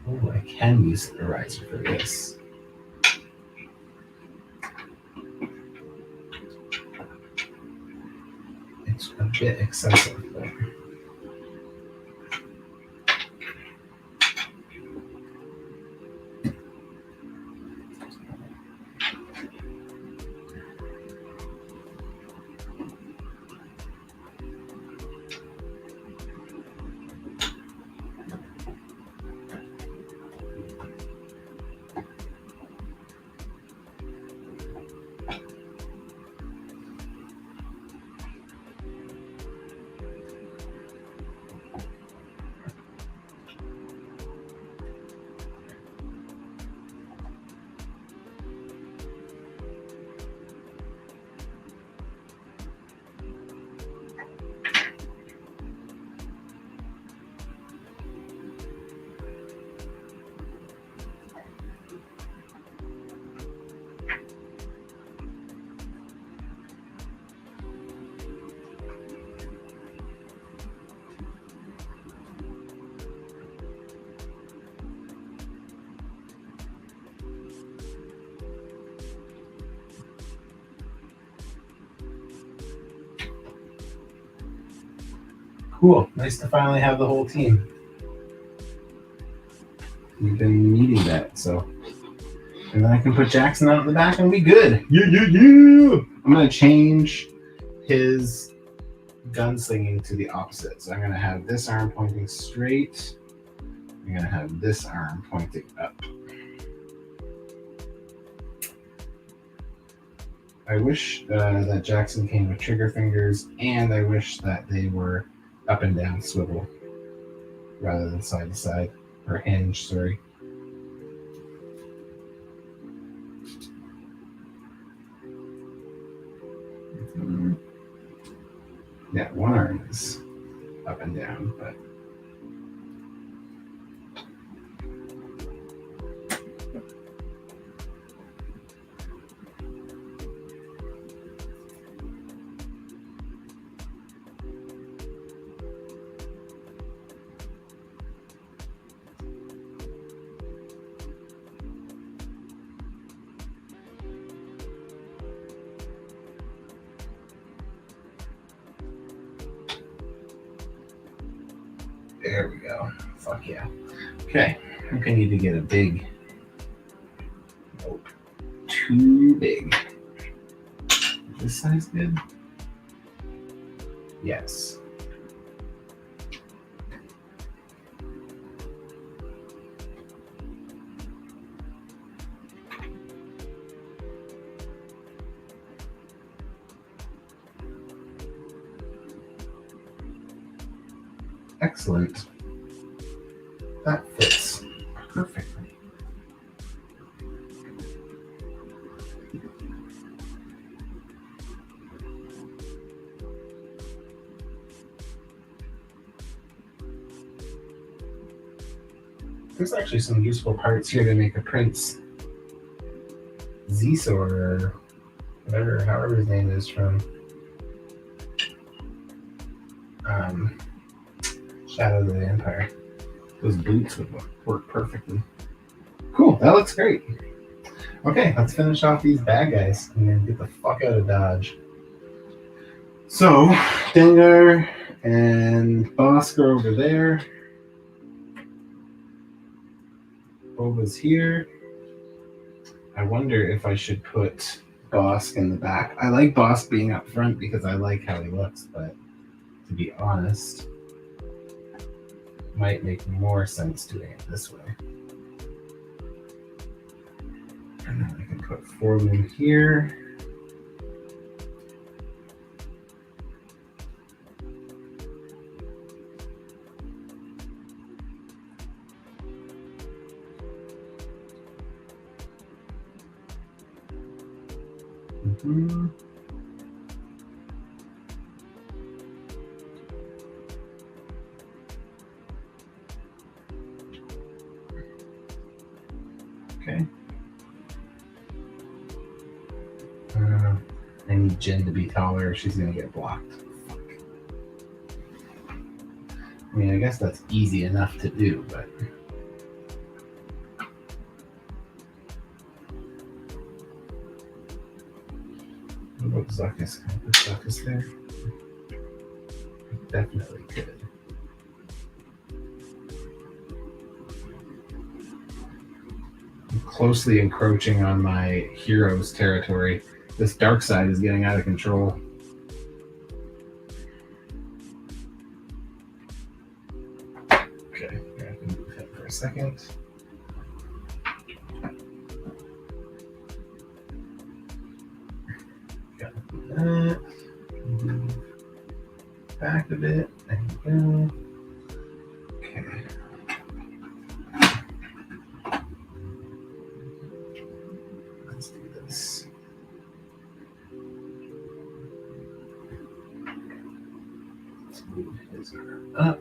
Oh, I can use the riser for this. It's a bit excessive, but cool. Nice to finally have the whole team. We've been needing that, so. And then I can put Jackson out in the back and be good. Yeah. I'm going to change his gunslinging to the opposite. So I'm going to have this arm pointing straight. I'm going to have this arm pointing up. I wish that Jackson came with trigger fingers, and I wish that they were up and down swivel rather than side to side, or hinge, sorry. Yeah, one arm is up and down, but there we go. Fuck yeah. Okay, I think I need to get a big. Nope. Too big. Is this size good? Yes. Excellent. That fits perfectly. There's actually some useful parts here to make a Prince Z-Sword or whatever, however his name is from Shadow of the Empire. Those boots would work perfectly. Cool, that looks great. Okay, let's finish off these bad guys and then get the fuck out of Dodge. So, Dengar and Bosk are over there. Boba's here. I wonder if I should put Bosk in the back. I like Bosk being up front because I like how he looks, but to be honest, it might make more sense doing it this way. And then I can put Foreman here. Mm-hmm. Okay. I need Jen to be taller. She's gonna get blocked. Fuck. I mean, I guess that's easy enough to do, but. What about Zuckus? Can I put Zuckus there? I definitely could. I'm closely encroaching on my hero's territory. This dark side is getting out of control. Okay, I can move him for a second. Got that. Move back a bit. There we go. Okay. Let's do this. Let's move his arm up.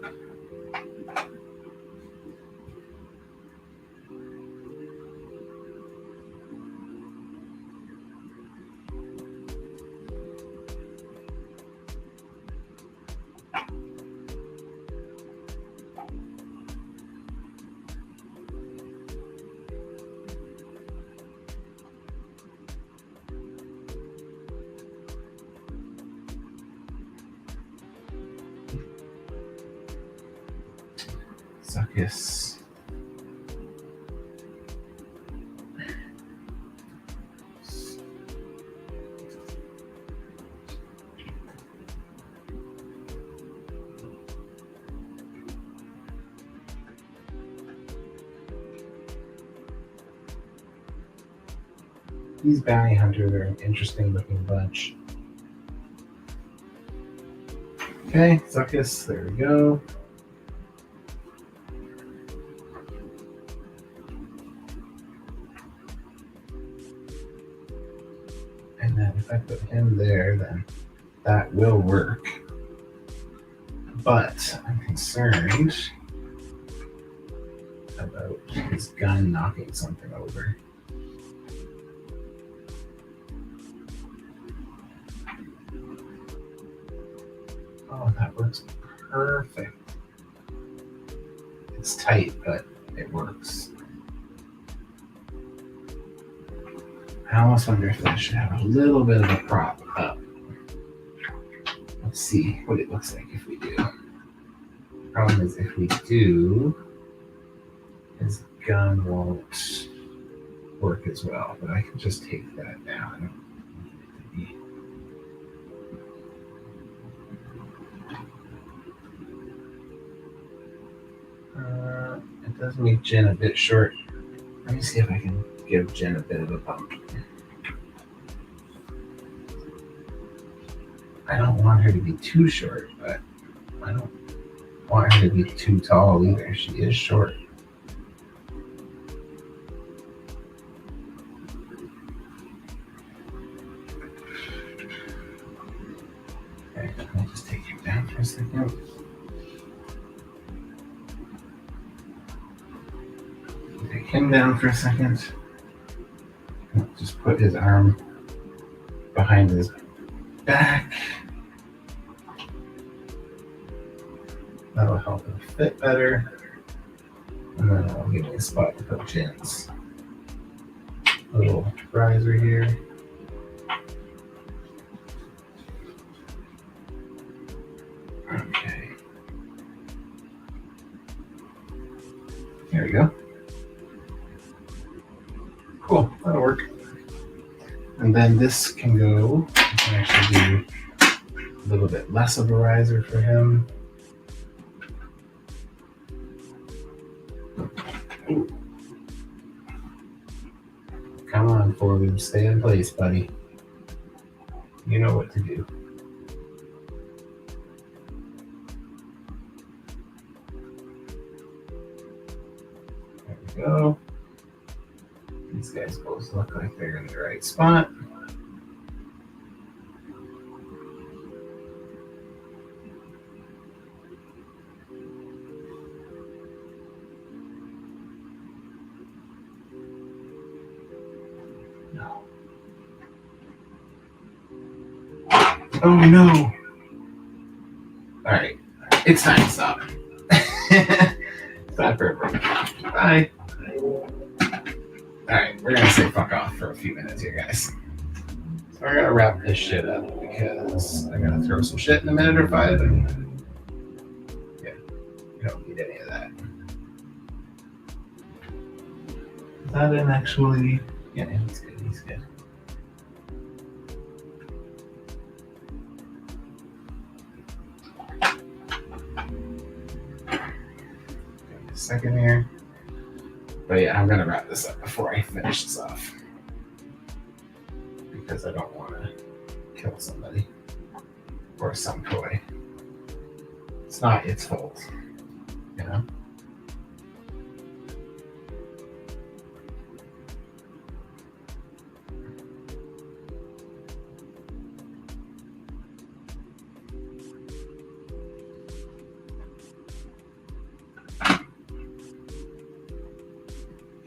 Zuckus. These bounty hunters are an interesting looking bunch. Okay, Zuckus, there we go. And then if I put him there, then that will work. but I'm concerned about his gun knocking something over. Oh, that works perfect. It's tight, but it works. I almost wonder if I should have a little bit of a prop up. Let's see what it looks like if we do. Problem is, if we do, his gun won't work as well, but I can just take that down. I don't need it to be. It does make Jen a bit short. Let me see if I can give Jen a bit of a bump. I don't want her to be too short, but I don't want her to be too tall either. She is short. Okay, I'll just take you down for a second. Take him down for a second. Just put his arm behind his back. That'll help him fit better. And then I'll give me a spot to put Jen's little riser here. Okay. There we go. Cool, that'll work. And then this can go, I can actually do a little bit less of a riser for him. Ooh. Come on, Forbes, stay in place, buddy. You know what to do. There we go. These guys both look like they're in the right spot. No. Oh no. All right. It's time to stop. It's time for a break. Bye. Alright, we're gonna say fuck off for a few minutes here, guys. So I gotta wrap this shit up because I gotta throw some shit in a minute or five, and yeah, you don't need any of that. That didn't actually, yeah, he's good, he's good. Give me a second here. But yeah, I'm gonna wrap this up before I finish this off. Because I don't want to kill somebody or some toy. It's not its fault, you know?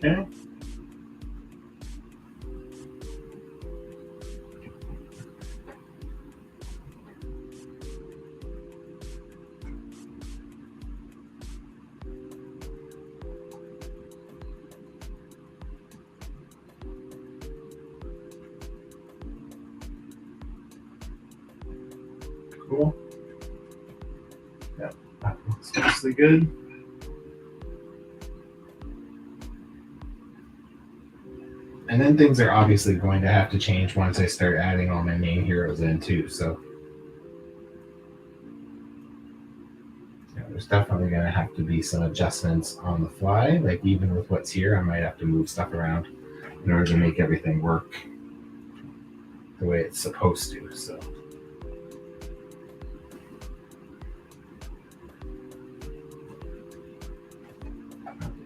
Okay. Cool. Yep, that looks mostly good. And then things are obviously going to have to change once I start adding all my main heroes in too. So yeah, there's definitely going to have to be some adjustments on the fly. Like even with what's here, I might have to move stuff around in order to make everything work the way it's supposed to. So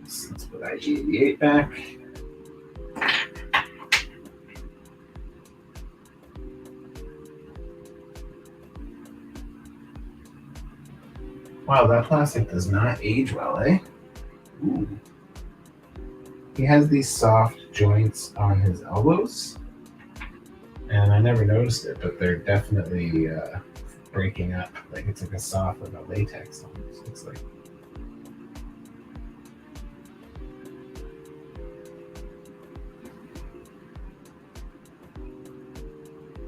let's put IG88 back. Wow, that plastic does not age well, eh? Ooh. He has these soft joints on his elbows, and I never noticed it, but they're definitely breaking up. Like it's like a soft, like a latex almost. Looks like.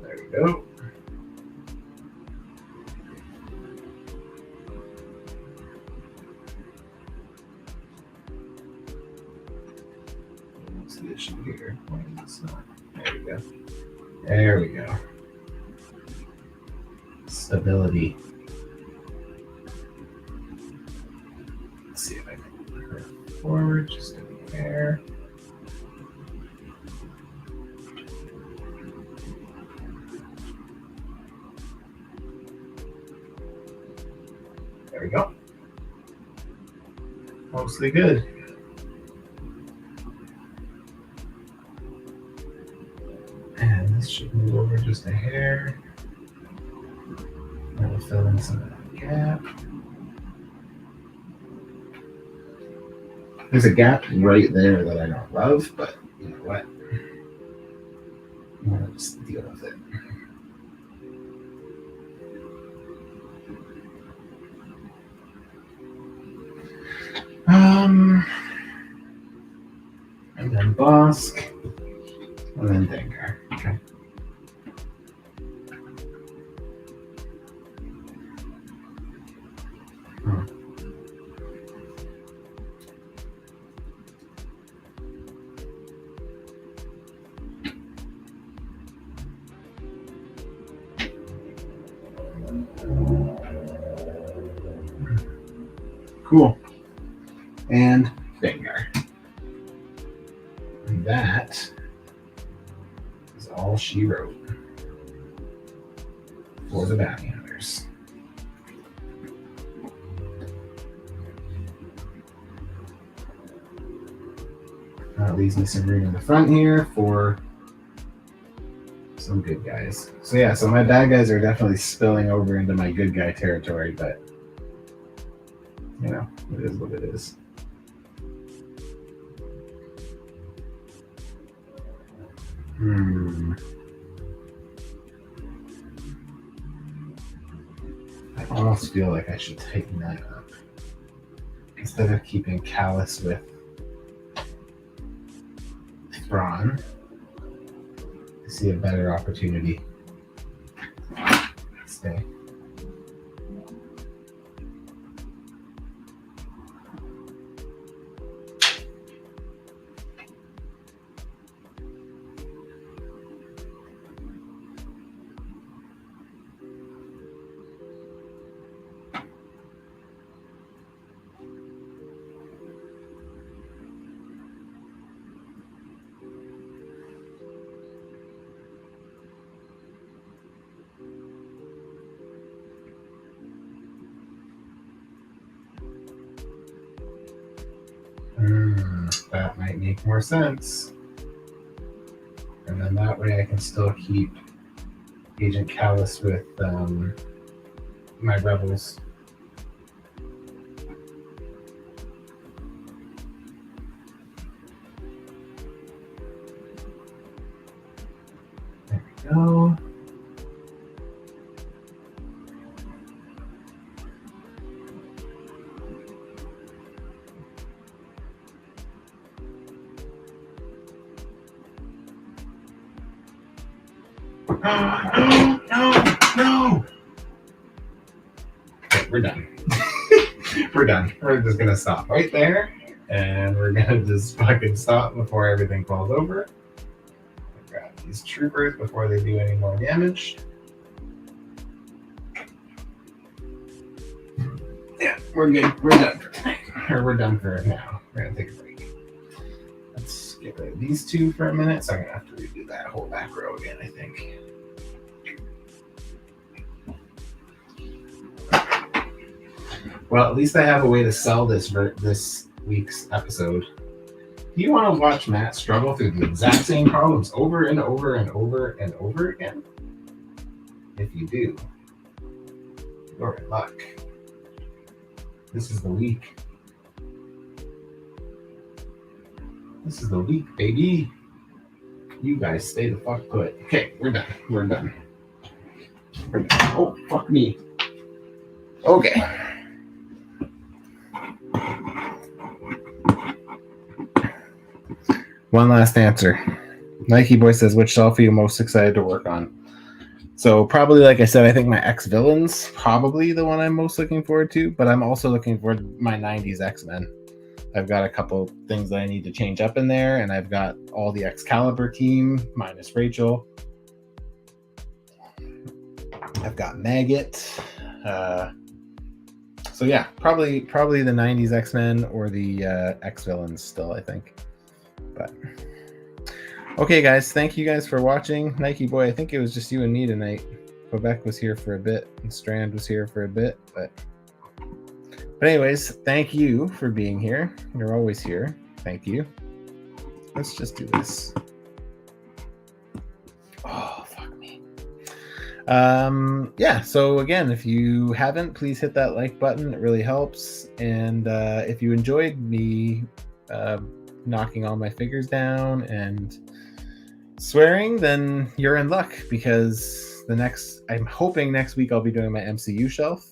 There we go. What's the issue here? Why is this not? There we go. There we go. Stability. Let's see if I can move her forward just in the air. There we go. Mostly good. And this should move over just a hair. And we'll fill in some of that gap. There's a gap right there that I don't love, but you know what? I'm gonna just deal with it. And then Bosk, and then Dengar. Okay. Cool. And Dengar. And that is all she wrote for the bounty hunters. That leaves me some room in the front here for some good guys. So yeah, so my bad guys are definitely spilling over into my good guy territory, but you know, it is what it is. I almost feel like I should tighten that up. Instead of keeping Callus with Thrawn, I see a better opportunity. Stay. That might make more sense. And then that way I can still keep Agent Callus with my rebels. There we go. No. Okay, we're done. We're done. We're just gonna stop right there, and we're gonna just fucking stop before everything falls over. Grab these troopers before they do any more damage. Yeah, we're good. We're done for tonight. Or we're done for now. We're gonna take a break. Let's get rid of these two for a minute. So I'm gonna have to redo that whole back row again, I think. Well, at least I have a way to sell this week's episode. Do you want to watch Matt struggle through the exact same problems over and over and over and over again? If you do, you're in luck. This is the week. This is the week, baby. You guys stay the fuck put. Okay, we're done. We're done. We're done. Oh, fuck me. Okay. One last answer. Nike Boy says, which shelf are you most excited to work on? So probably, like I said, I think my X-Villains, probably the one I'm most looking forward to, but I'm also looking forward to my 90s X-Men. I've got a couple things that I need to change up in there, and I've got all the Excalibur team, minus Rachel. I've got Maggot. So yeah, probably the 90s X-Men or the X-Villains still, I think. But okay, guys, thank you guys for watching. Nike Boy, I think it was just you and me tonight. Quebec was here for a bit, and Strand was here for a bit, but anyways, thank you for being here. You're always here. Thank you. Let's just do this. Oh, fuck me. Yeah, so again, if you haven't, please hit that like button. It really helps. And if you enjoyed me knocking all my figures down and swearing, then you're in luck, because I'm hoping next week I'll be doing my MCU shelf,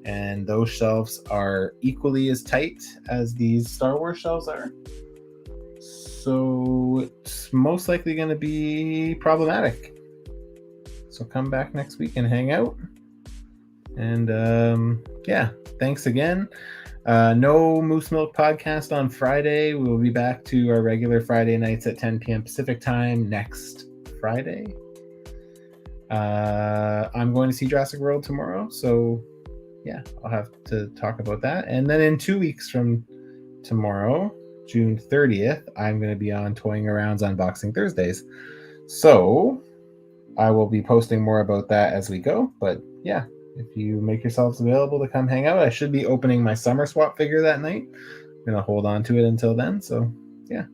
and those shelves are equally as tight as these Star Wars shelves are. So it's most likely going to be problematic. So come back next week and hang out. And yeah, thanks again. No Moose Milk podcast on Friday. We will be back to our regular Friday nights at 10 p.m. Pacific time next Friday. I'm going to see Jurassic World tomorrow, so yeah, I'll have to talk about that. And then in 2 weeks from tomorrow, June 30th, I'm going to be on Toying Around's Unboxing Thursdays. So I will be posting more about that as we go. But yeah, if you make yourselves available to come hang out, I should be opening my Summer Swap figure that night. I'm going to hold on to it until then. So yeah.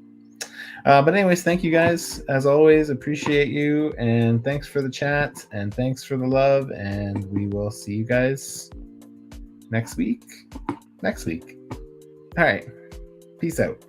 But anyways, thank you guys. As always, appreciate you. And thanks for the chat. And thanks for the love. And we will see you guys next week. All right. Peace out.